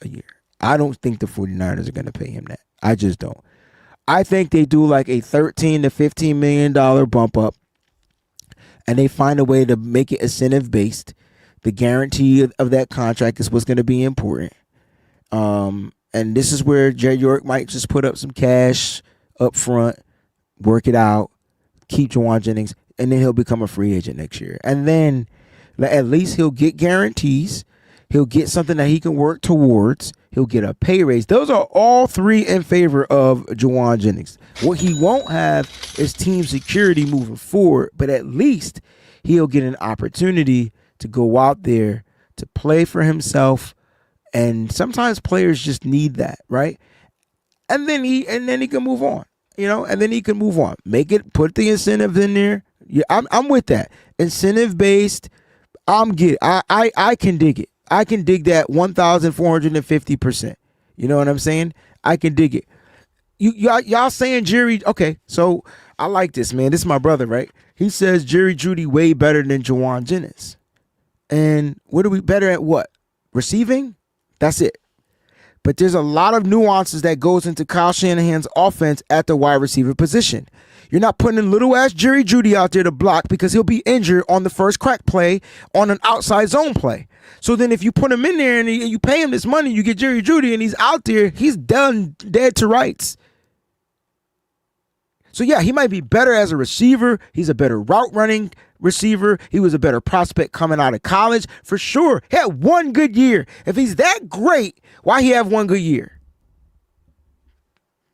a year. I don't think the 49ers are going to pay him that. I just don't. I think they do like a $13 to $15 million bump up, and they find a way to make it incentive-based. The guarantee of that contract is what's going to be important. And this is where Jed York might just put up some cash up front, work it out, keep Jauan Jennings, and then he'll become a free agent next year. And then at least he'll get guarantees. He'll get something that he can work towards. He'll get a pay raise. Those are all three in favor of Jauan Jennings. What he won't have is team security moving forward, but at least he'll get an opportunity to go out there to play for himself. And sometimes players just need that, right? And then he can move on, and then he can move on. Put the incentives in there. Yeah, I'm with that. Incentive based, I can dig it. I can dig that 1,450%. You know what I'm saying? I can dig it. Y'all saying Jerry? Okay, so I like this, man. This is my brother, right? He says Jerry Jeudy way better than Jauan Jennings. And what are we better at? What? Receiving? That's it. But there's a lot of nuances that goes into Kyle Shanahan's offense at the wide receiver position. You're not putting little ass Jerry Jeudy out there to block because he'll be injured on the first crack play on an outside zone play. So then if you put him in there and you pay him this money, you get Jerry Jeudy and he's out there, he's done dead to rights. So yeah, he might be better as a receiver. He's a better route running receiver. He was a better prospect coming out of college for sure. He had one good year. If he's that great, why he have one good year?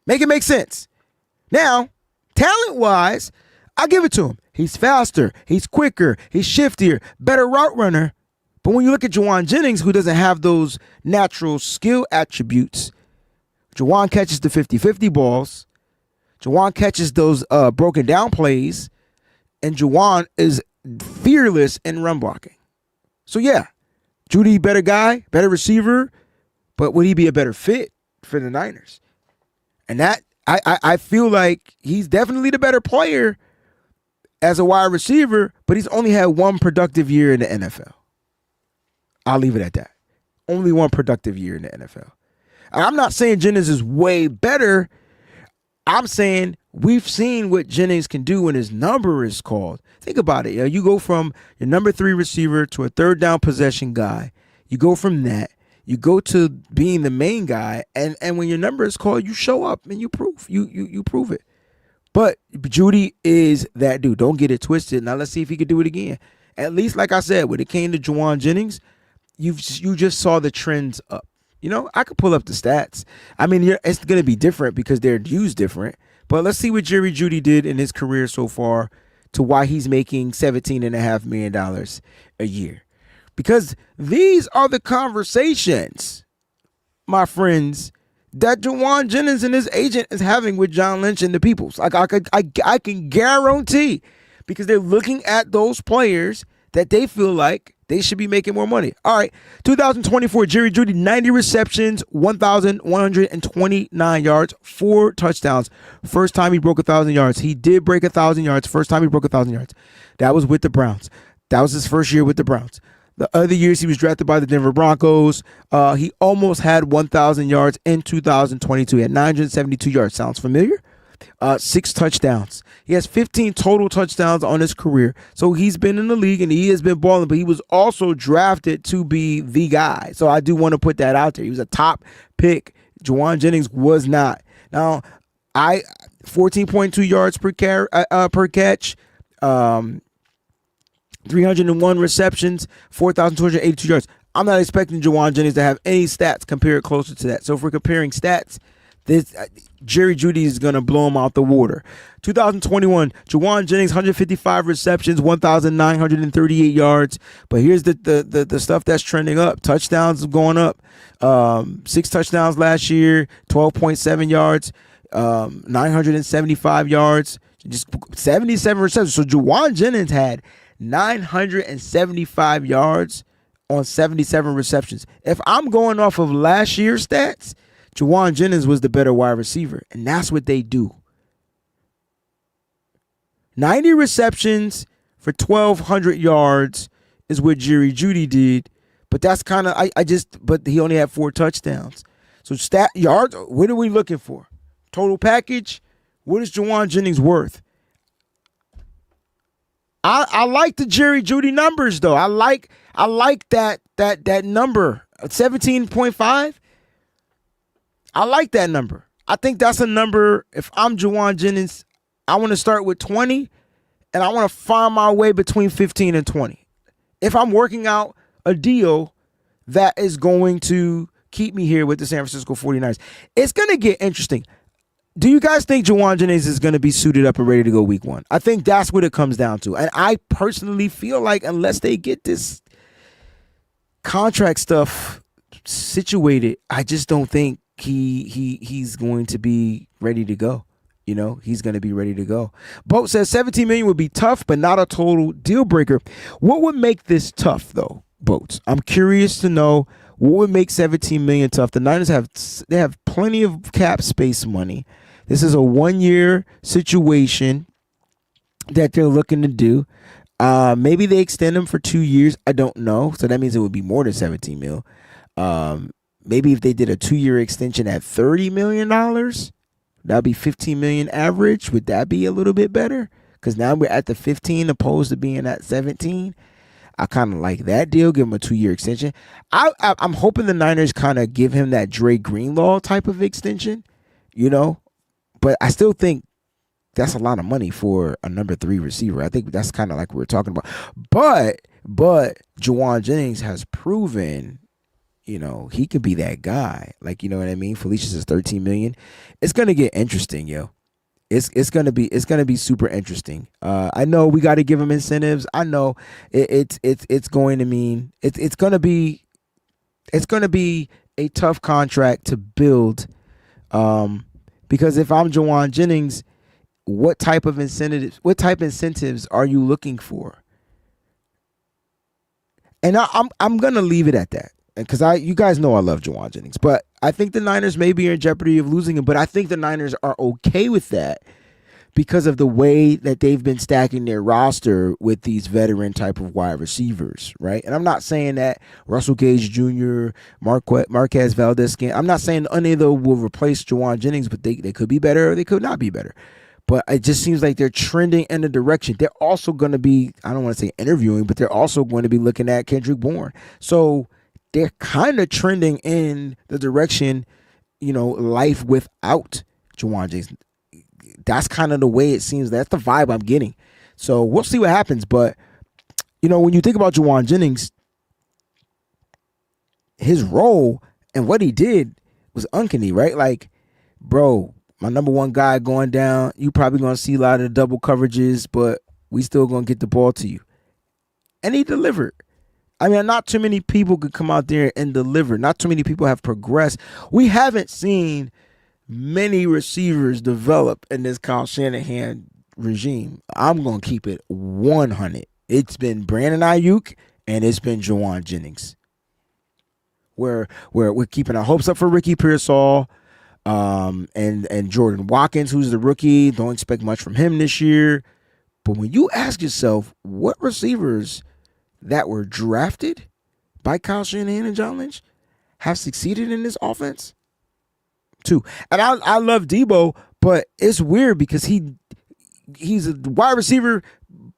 Make it make sense. Now, talent-wise, I'll give it to him. He's faster. He's quicker. He's shiftier. Better route runner. But when you look at Jauan Jennings, who doesn't have those natural skill attributes, Jauan catches the 50-50 balls. Jauan catches those broken down plays. And Jauan is fearless in run blocking. So, yeah, Jeudy, better guy, better receiver. but would he be a better fit for the Niners? And that I feel like he's definitely the better player as a wide receiver, but he's only had one productive year in the NFL. I'll leave it at that. Only one productive year in the NFL. I'm not saying Jennings is way better. I'm saying we've seen what Jennings can do when his number is called. Think about it. You go from your number 3 receiver to a third down possession guy. You go from that. You go to being the main guy, and when your number is called, you show up and you prove you prove it. But Jeudy is that dude. Don't get it twisted. Now let's see if he could do it again. At least, like I said, when it came to Jauan Jennings, you just saw the trends up. I could pull up the stats. I mean, it's going to be different because they're used different. But let's see what Jerry Jeudy did in his career so far to why he's making $17.5 million a year. Because these are the conversations, my friends, that Jauan Jennings and his agent is having with John Lynch and the Peoples. Like I can guarantee, because they're looking at those players that they feel like they should be making more money. All right, 2024, Jerry Jeudy, 90 receptions, 1,129 yards, 4 touchdowns. First time he broke 1,000 yards. He did break 1,000 yards. First time he broke 1,000 yards. That was with the Browns. That was his first year with the Browns. The other years he was drafted by the Denver Broncos. He almost had 1,000 yards in 2022. He had 972 yards. Sounds familiar? 6 touchdowns. He has 15 total touchdowns on his career. So he's been in the league and he has been balling, but he was also drafted to be the guy. So I do want to put that out there. He was a top pick. Jauan Jennings was not. Now, 14.2 yards per catch, 301 receptions, 4,282 yards. I'm not expecting Jauan Jennings to have any stats compared closer to that. So if we're comparing stats, this Jerry Jeudy is going to blow him out the water. 2021, Jauan Jennings, 155 receptions, 1,938 yards. But here's the stuff that's trending up. Touchdowns going up. 6 touchdowns last year, 12.7 yards, 975 yards, just 77 receptions. So Jauan Jennings had 975 yards on 77 receptions. If I'm going off of last year's stats, Jauan Jennings was the better wide receiver, and that's what they do. 90 receptions for 1,200 yards is what Jerry Jeudy did, but that's kind of but he only had 4 touchdowns. So stat yards, what are we looking for? Total package, what is Jauan Jennings worth? I like the Jerry Jeudy numbers though. I like that number, 17.5. I like that number. I think that's a number. If I'm Jauan Jennings, I want to start with 20, and I want to find my way between 15 and 20. If I'm working out a deal that is going to keep me here with the San Francisco 49ers, it's going to get interesting. Do you guys think Jauan Jennings is going to be suited up and ready to go week 1? I think that's what it comes down to. And I personally feel like unless they get this contract stuff situated, I just don't think he's going to be ready to go. He's going to be ready to go. Boat says $17 million would be tough, but not a total deal breaker. What would make this tough, though, Boats? I'm curious to know what would make $17 million tough. The Niners have plenty of cap space money. This is a 1-year situation that they're looking to do. Maybe they extend them for 2 years. I don't know. So that means it would be more than $17 million. Maybe if they did a 2-year extension at $30 million, that'd be $15 million average. Would that be a little bit better? Because now we're at the 15 opposed to being at 17. I kind of like that deal. Give him a 2-year extension. I'm hoping the Niners kind of give him that Dre Greenlaw type of extension, But I still think that's a lot of money for a number 3 receiver. I think that's kind of like we were talking about. But Jauan Jennings has proven, he could be that guy. Like, you know what I mean? Felicia's is $13 million. It's gonna get interesting, yo. It's gonna be super interesting. I know we got to give him incentives. I know it's going to mean it's gonna be a tough contract to build. Because if I'm Jauan Jennings, what type incentives are you looking for? And I'm gonna leave it at that. because you guys know I love Jauan Jennings, but I think the Niners may be in jeopardy of losing him. But I think the Niners are okay with that because of the way that they've been stacking their roster with these veteran type of wide receivers, right? And I'm not saying that Russell Gage Jr., Marquez Valdez-Scantling, I'm not saying any of them will replace Jauan Jennings, but they could be better or they could not be better. But it just seems like they're trending in a direction. They're also going to be, I don't want to say interviewing, but they're also going to be looking at Kendrick Bourne. So they're kind of trending in the direction, life without Jauan Jennings. That's kind of the way it seems. That's the vibe I'm getting. So we'll see what happens. But, when you think about Jauan Jennings, his role and what he did was uncanny, right? Like, bro, my number one guy going down, you probably going to see a lot of the double coverages, but we still going to get the ball to you. And he delivered. I mean, not too many people could come out there and deliver. Not too many people have progressed. We haven't seen many receivers develop in this Kyle Shanahan regime. I'm going to keep it 100. It's been Brandon Ayuk and it's been Jauan Jennings. We're keeping our hopes up for Ricky Pearsall and Jordan Watkins, who's the rookie. Don't expect much from him this year. But when you ask yourself what receivers that were drafted by Kyle Shanahan and John Lynch have succeeded in this offense, too. And I love Debo, but it's weird because he's a wide receiver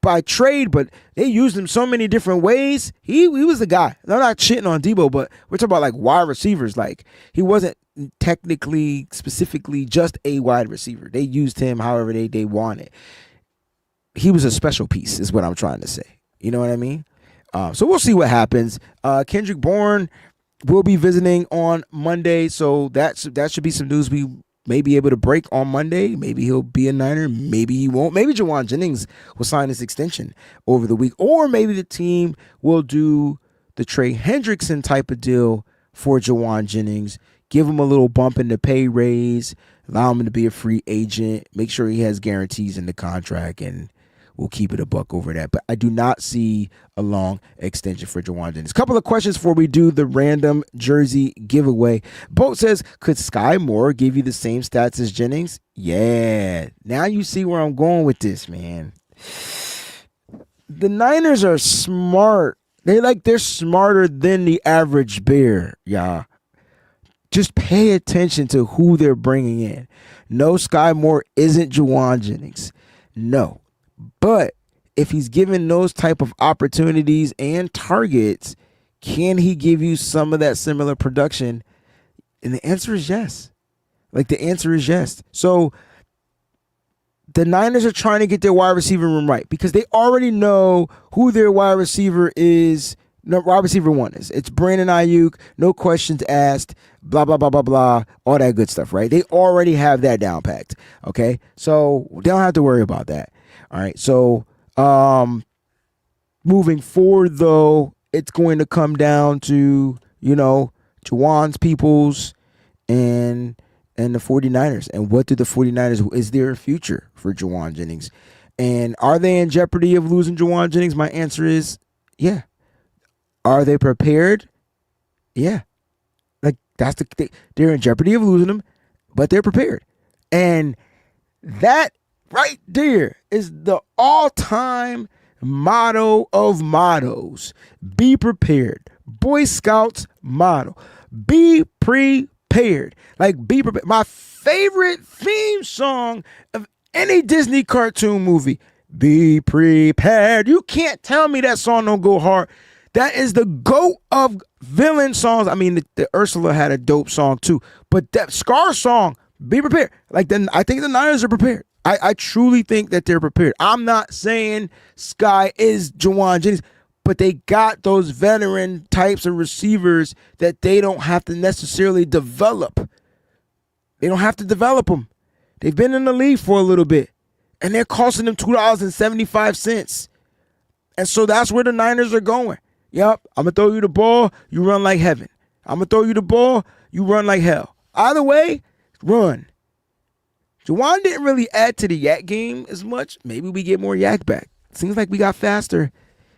by trade, but they used him so many different ways. He was the guy. I'm not shitting on Debo, but we're talking about like wide receivers. Like he wasn't technically, specifically just a wide receiver. They used him however they wanted. He was a special piece is what I'm trying to say. You know what I mean? So we'll see what happens. Kendrick Bourne will be visiting on Monday, so that should be some news we may be able to break on Monday. Maybe he'll be a Niner. Maybe he won't. Maybe Jauan Jennings will sign his extension over the week, or maybe the team will do the Trey Hendrickson type of deal for Jauan Jennings, give him a little bump in the pay raise, allow him to be a free agent, make sure he has guarantees in the contract, and we'll keep it a buck over that. But I do not see a long extension for Jauan Jennings. Couple of questions before we do the random jersey giveaway. Boat says, could Sky Moore give you the same stats as Jennings? Yeah. Now you see where I'm going with this, man. The Niners are smart. They're smarter than the average bear, y'all. Just pay attention to who they're bringing in. No, Sky Moore isn't Jauan Jennings. No. But if he's given those type of opportunities and targets, can he give you some of that similar production? And the answer is yes. The answer is yes. So the Niners are trying to get their wide receiver room right because they already know who their wide receiver is. No, wide receiver one is. It's Brandon Ayuk, no questions asked, blah, blah, blah, blah, blah, all that good stuff, right? They already have that down packed, okay? So they don't have to worry about that. All right, so moving forward, though, it's going to come down to, Juwan's peoples and the 49ers. And what do the 49ers, is there a future for Jauan Jennings? And are they in jeopardy of losing Jauan Jennings? My answer is, yeah. Are they prepared? Yeah. That's they're in jeopardy of losing him, but they're prepared. And that right there is the all-time motto of mottos. Be prepared. Boy Scouts motto. Be prepared. Be prepared. My favorite theme song of any Disney cartoon movie. Be prepared. You can't tell me that song don't go hard. That is the GOAT of villain songs. I mean, the Ursula had a dope song too. But that Scar song, be prepared. I think the Niners are prepared. I truly think that they're prepared. I'm not saying Sky is Jauan Jennings, but they got those veteran types of receivers that they don't have to necessarily develop. They don't have to develop them. They've been in the league for a little bit, and they're costing them $2.75. And so that's where the Niners are going. Yep, I'm going to throw you the ball, you run like heaven. I'm going to throw you the ball, you run like hell. Either way, run. Jauan didn't really add to the yak game as much. Maybe we get more yak back. Seems like we got faster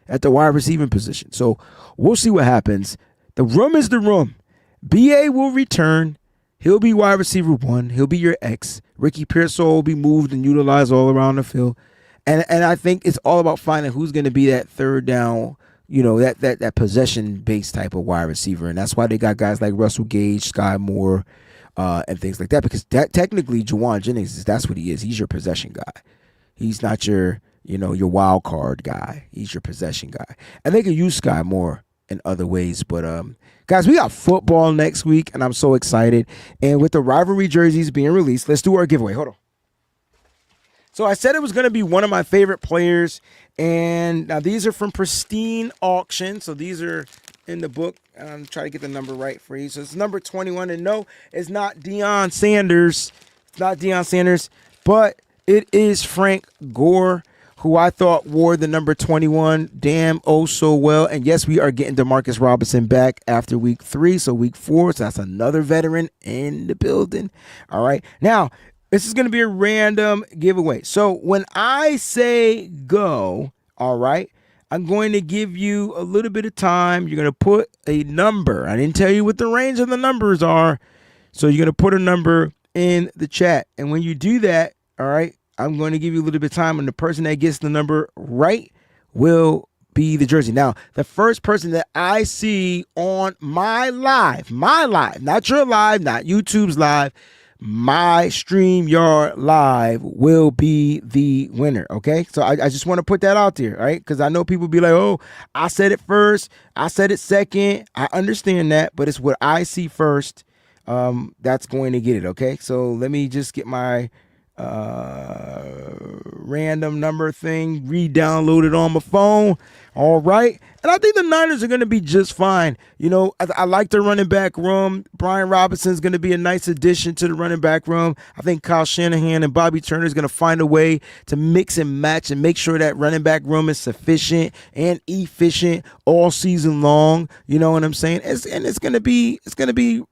at the wide receiving position. So we'll see what happens. The room is the room. BA will return. He'll be wide receiver 1. He'll be your X. Ricky Pearsall will be moved and utilized all around the field. And I think it's all about finding who's going to be that third down, that possession-based type of wide receiver. And that's why they got guys like Russell Gage, Sky Moore, and things like that. Because technically, Jauan Jennings, that's what he is. He's your possession guy. He's not your wild card guy. He's your possession guy. And they can use Sky Moore in other ways. But, guys, we got football next week, and I'm so excited. And with the rivalry jerseys being released, let's do our giveaway. Hold on. So I said it was going to be one of my favorite players, and now these are from Pristine Auction. So these are in the book. I'm trying to get the number right for you. So it's number 21, and no, it's not Deion Sanders. It's not Deion Sanders, but it is Frank Gore, who I thought wore the number 21 damn so well. And yes, we are getting DeMarcus Robinson back after week 3, so week 4. So that's another veteran in the building. All right. Now, this is going to be a random giveaway. So when I say go, all right, I'm going to give you a little bit of time. You're going to put a number. I didn't tell you what the range of the numbers are. So you're going to put a number in the chat. And when you do that, all right, I'm going to give you a little bit of time. And the person that gets the number right will be the jersey. Now, the first person that I see on my live, not your live, not YouTube's live, my StreamYard live will be the winner. Okay. So I just want to put that out there. Right. Because I know people be like, oh, I said it first. I said it second. I understand that. But it's what I see first. That's going to get it. Okay. So let me just get my random number thing re-downloaded on my phone. All right. And I think the Niners are going to be just fine. I like the running back room. Brian Robinson's going to be a nice addition to the running back room. I think Kyle Shanahan and Bobby Turner is going to find a way to mix and match and make sure that running back room is sufficient and efficient all season long. You know what I'm saying? It's going to be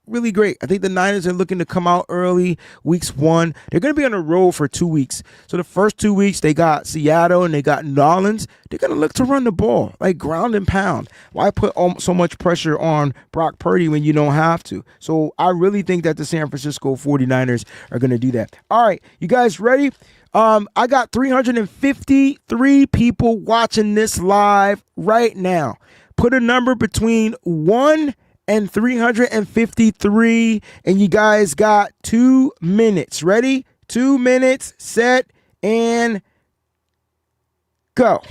really great. I think the Niners are looking to come out early, weeks 1. They're going to be on the road for 2 weeks. So the first 2 weeks, they got Seattle and they got New Orleans. They're going to look to run the ball, like ground and pound. Why put so much pressure on Brock Purdy when you don't have to? So I really think that the San Francisco 49ers are going to do that. All right, you guys ready? I got 353 people watching this live right now. Put a number between 1 and 353, and you guys got 2 minutes. Ready? 2 minutes, set, and go.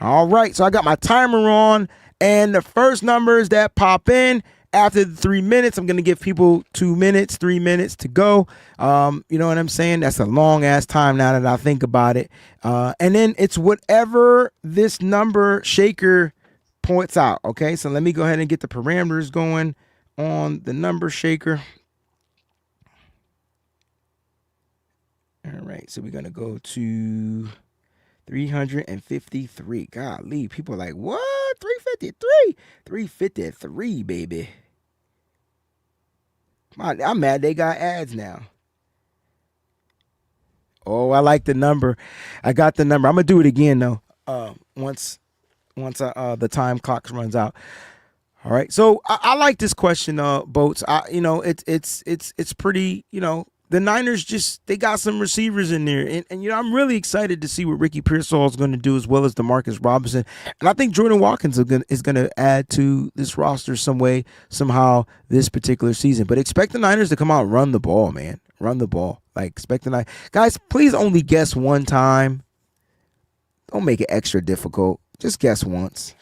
All right, so I got my timer on, and the first numbers that pop in after the 3 minutes, I'm going to give people 2 minutes, 3 minutes to go. You know what I'm saying? That's a long-ass time now that I think about it. And then it's whatever this number shaker points out, okay? So let me go ahead and get the parameters going on the number shaker. All right, so we're going to go to 353. Golly, people are like, what? 353? 353, baby. I'm mad they got ads now. Oh, I like the number. I got the number. I'm going to do it again, though, once the time clock runs out. All right, so I like this question, Boats. It's pretty, the Niners they got some receivers in there. And I'm really excited to see what Ricky Pearsall is going to do as well as DeMarcus Robinson. And I think Jordan Watkins is going to add to this roster some way, somehow this particular season. But expect the Niners to come out and run the ball, man. Run the ball. Expect the Niners. Guys, please only guess one time. Don't make it extra difficult. Just guess once.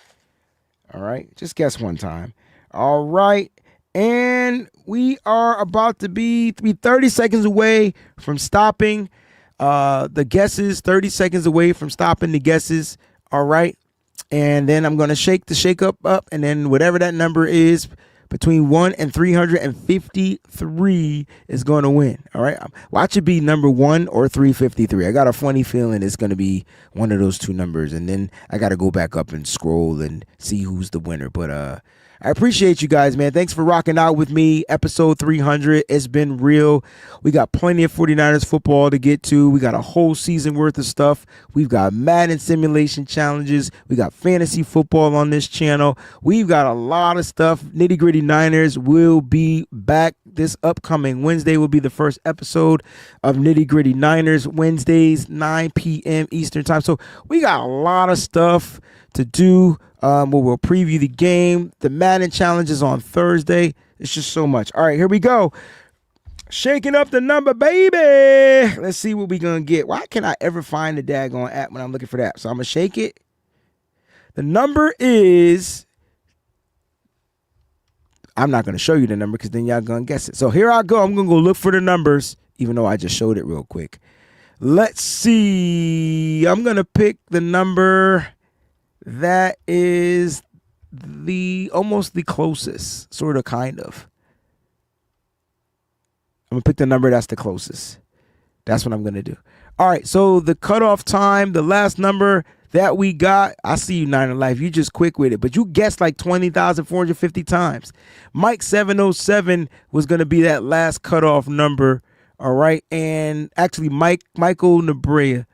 All right? Just guess one time. All right. And we are about to be 30 seconds away from stopping the guesses, 30 seconds away from stopping the guesses. All right. And then I'm going to shake the shake up, and then whatever that number is between 1 and 353 is going to win. All right. Watch it be number 1 or 353. I got a funny feeling it's going to be one of those two numbers. And then I got to go back up and scroll and see who's the winner. But, all I appreciate you guys, man. Thanks for rocking out with me. Episode 300. It's been real. We got plenty of 49ers football to get to. We got a whole season worth of stuff. We've got Madden simulation challenges. We got fantasy football on this channel. We've got a lot of stuff. Nitty Gritty Niners will be back this upcoming Wednesday. Will be the first episode of Nitty Gritty Niners. Wednesdays, 9 p.m. Eastern time. So we got a lot of stuff to do. Where we'll preview the game. The Madden challenge is on Thursday. It's just so much. All right, here we go. Shaking up the number, baby. Let's see what we're going to get. Why can't I ever find the daggone app when I'm looking for that? So I'm going to shake it. The number is... I'm not going to show you the number because then y'all going to guess it. So here I go. I'm going to go look for the numbers, even though I just showed it real quick. Let's see. I'm going to pick the number... that is almost the closest, sort of, kind of. I'm going to pick the number that's the closest. That's what I'm going to do. All right, so the cutoff time, the last number that we got, I see you, Niner Life. You just quick with it, but you guessed like 20,450 times. Mike 707 was going to be that last cutoff number, all right? And actually, Michael Nobriga.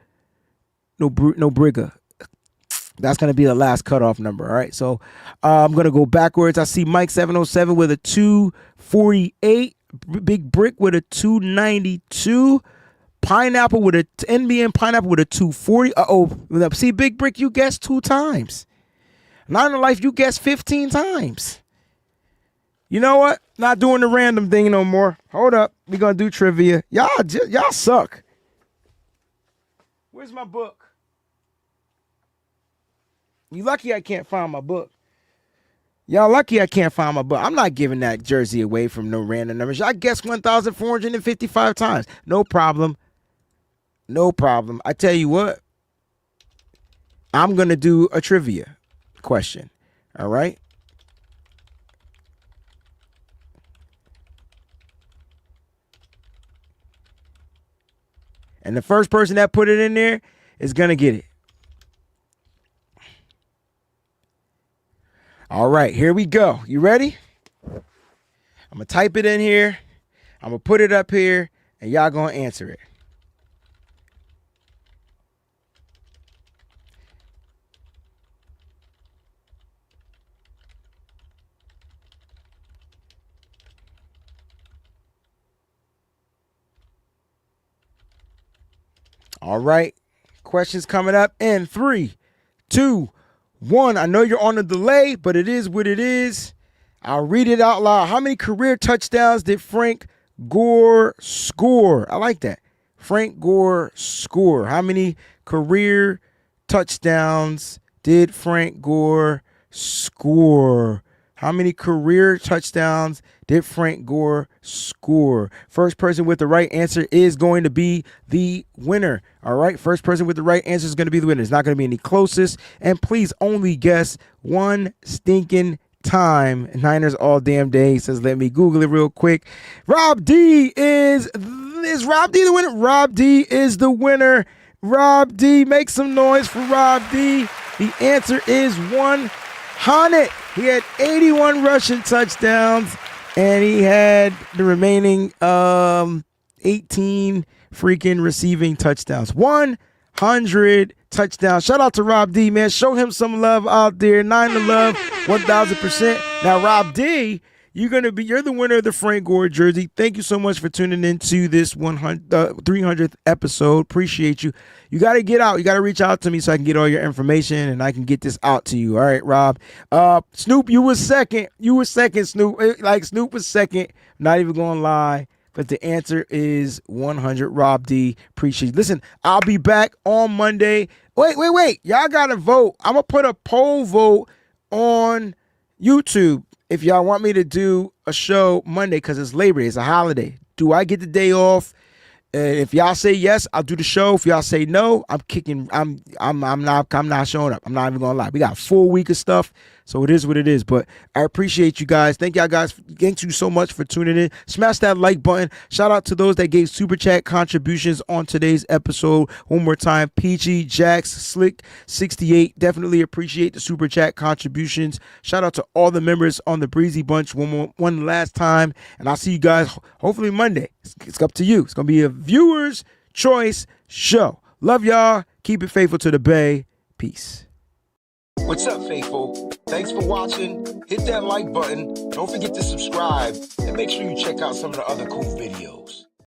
That's going to be the last cutoff number, all right? So I'm going to go backwards. I see Mike 707 with a 248, Big Brick with a 292, Pineapple with a NBN Pineapple with a 240. See, Big Brick, you guessed 2 times. Niner Life, you guessed 15 times. You know what? Not doing the random thing no more. Hold up. We're going to do trivia. Y'all suck. Where's my book? You lucky I can't find my book. Y'all lucky I can't find my book. I'm not giving that jersey away from no random numbers. I guessed 1,455 times. No problem. No problem. I tell you what. I'm going to do a trivia question. All right? And the first person that put it in there is going to get it. All right, here we go. You ready? I'm going to type it in here. I'm going to put it up here, and y'all going to answer it. All right, questions coming up in 3, 2, 1. I know you're on a delay, but it is what it is. I'll read it out loud. How many career touchdowns did Frank Gore score? I like that. Frank Gore score. How many career touchdowns did Frank Gore score? How many career touchdowns did Frank Gore score? First person with the right answer is going to be the winner. All right. First person with the right answer is going to be the winner. It's not going to be any closest. And please only guess one stinking time. Niners all damn day. He says, let me Google it real quick. Rob D is Rob D the winner? Rob D is the winner. Rob D, make some noise for Rob D. The answer is 100. He had 81 rushing touchdowns, and he had the remaining 18 freaking receiving touchdowns. 100 touchdowns. Shout out to Rob D, man. Show him some love out there. 9 to love, 1,000%. Now, Rob D, you're the winner of the Frank Gore jersey. Thank you so much for tuning into this 300th episode. Appreciate you. You got to get out. You got to reach out to me so I can get all your information and I can get this out to you. All right, Rob. Snoop, you was second. You were second, Snoop. Snoop was second. Not even going to lie. But the answer is 100. Rob D. Appreciate you. Listen, I'll be back on Monday. Wait. Y'all got to vote. I'm going to put a poll vote on YouTube. If y'all want me to do a show Monday because it's Labor Day, it's a holiday, do I get the day off? If y'all say yes, I'll do the show. If y'all say no, I'm not showing up. I'm not even gonna lie. We got a full week of stuff So it is what it is. But I appreciate you guys. Thank y'all guys. Thank you so much for tuning in. Smash that like button. Shout out to those that gave super chat contributions on today's episode. One more time, Peachy, Jax, Slick, 68. Definitely appreciate the super chat contributions. Shout out to all the members on the Breezy Bunch one last time. And I'll see you guys hopefully Monday. It's up to you. It's going to be a viewer's choice show. Love y'all. Keep it faithful to the Bay. Peace. What's up, faithful? Thanks for watching. Hit that like button. Don't forget to subscribe. And make sure you check out some of the other cool videos.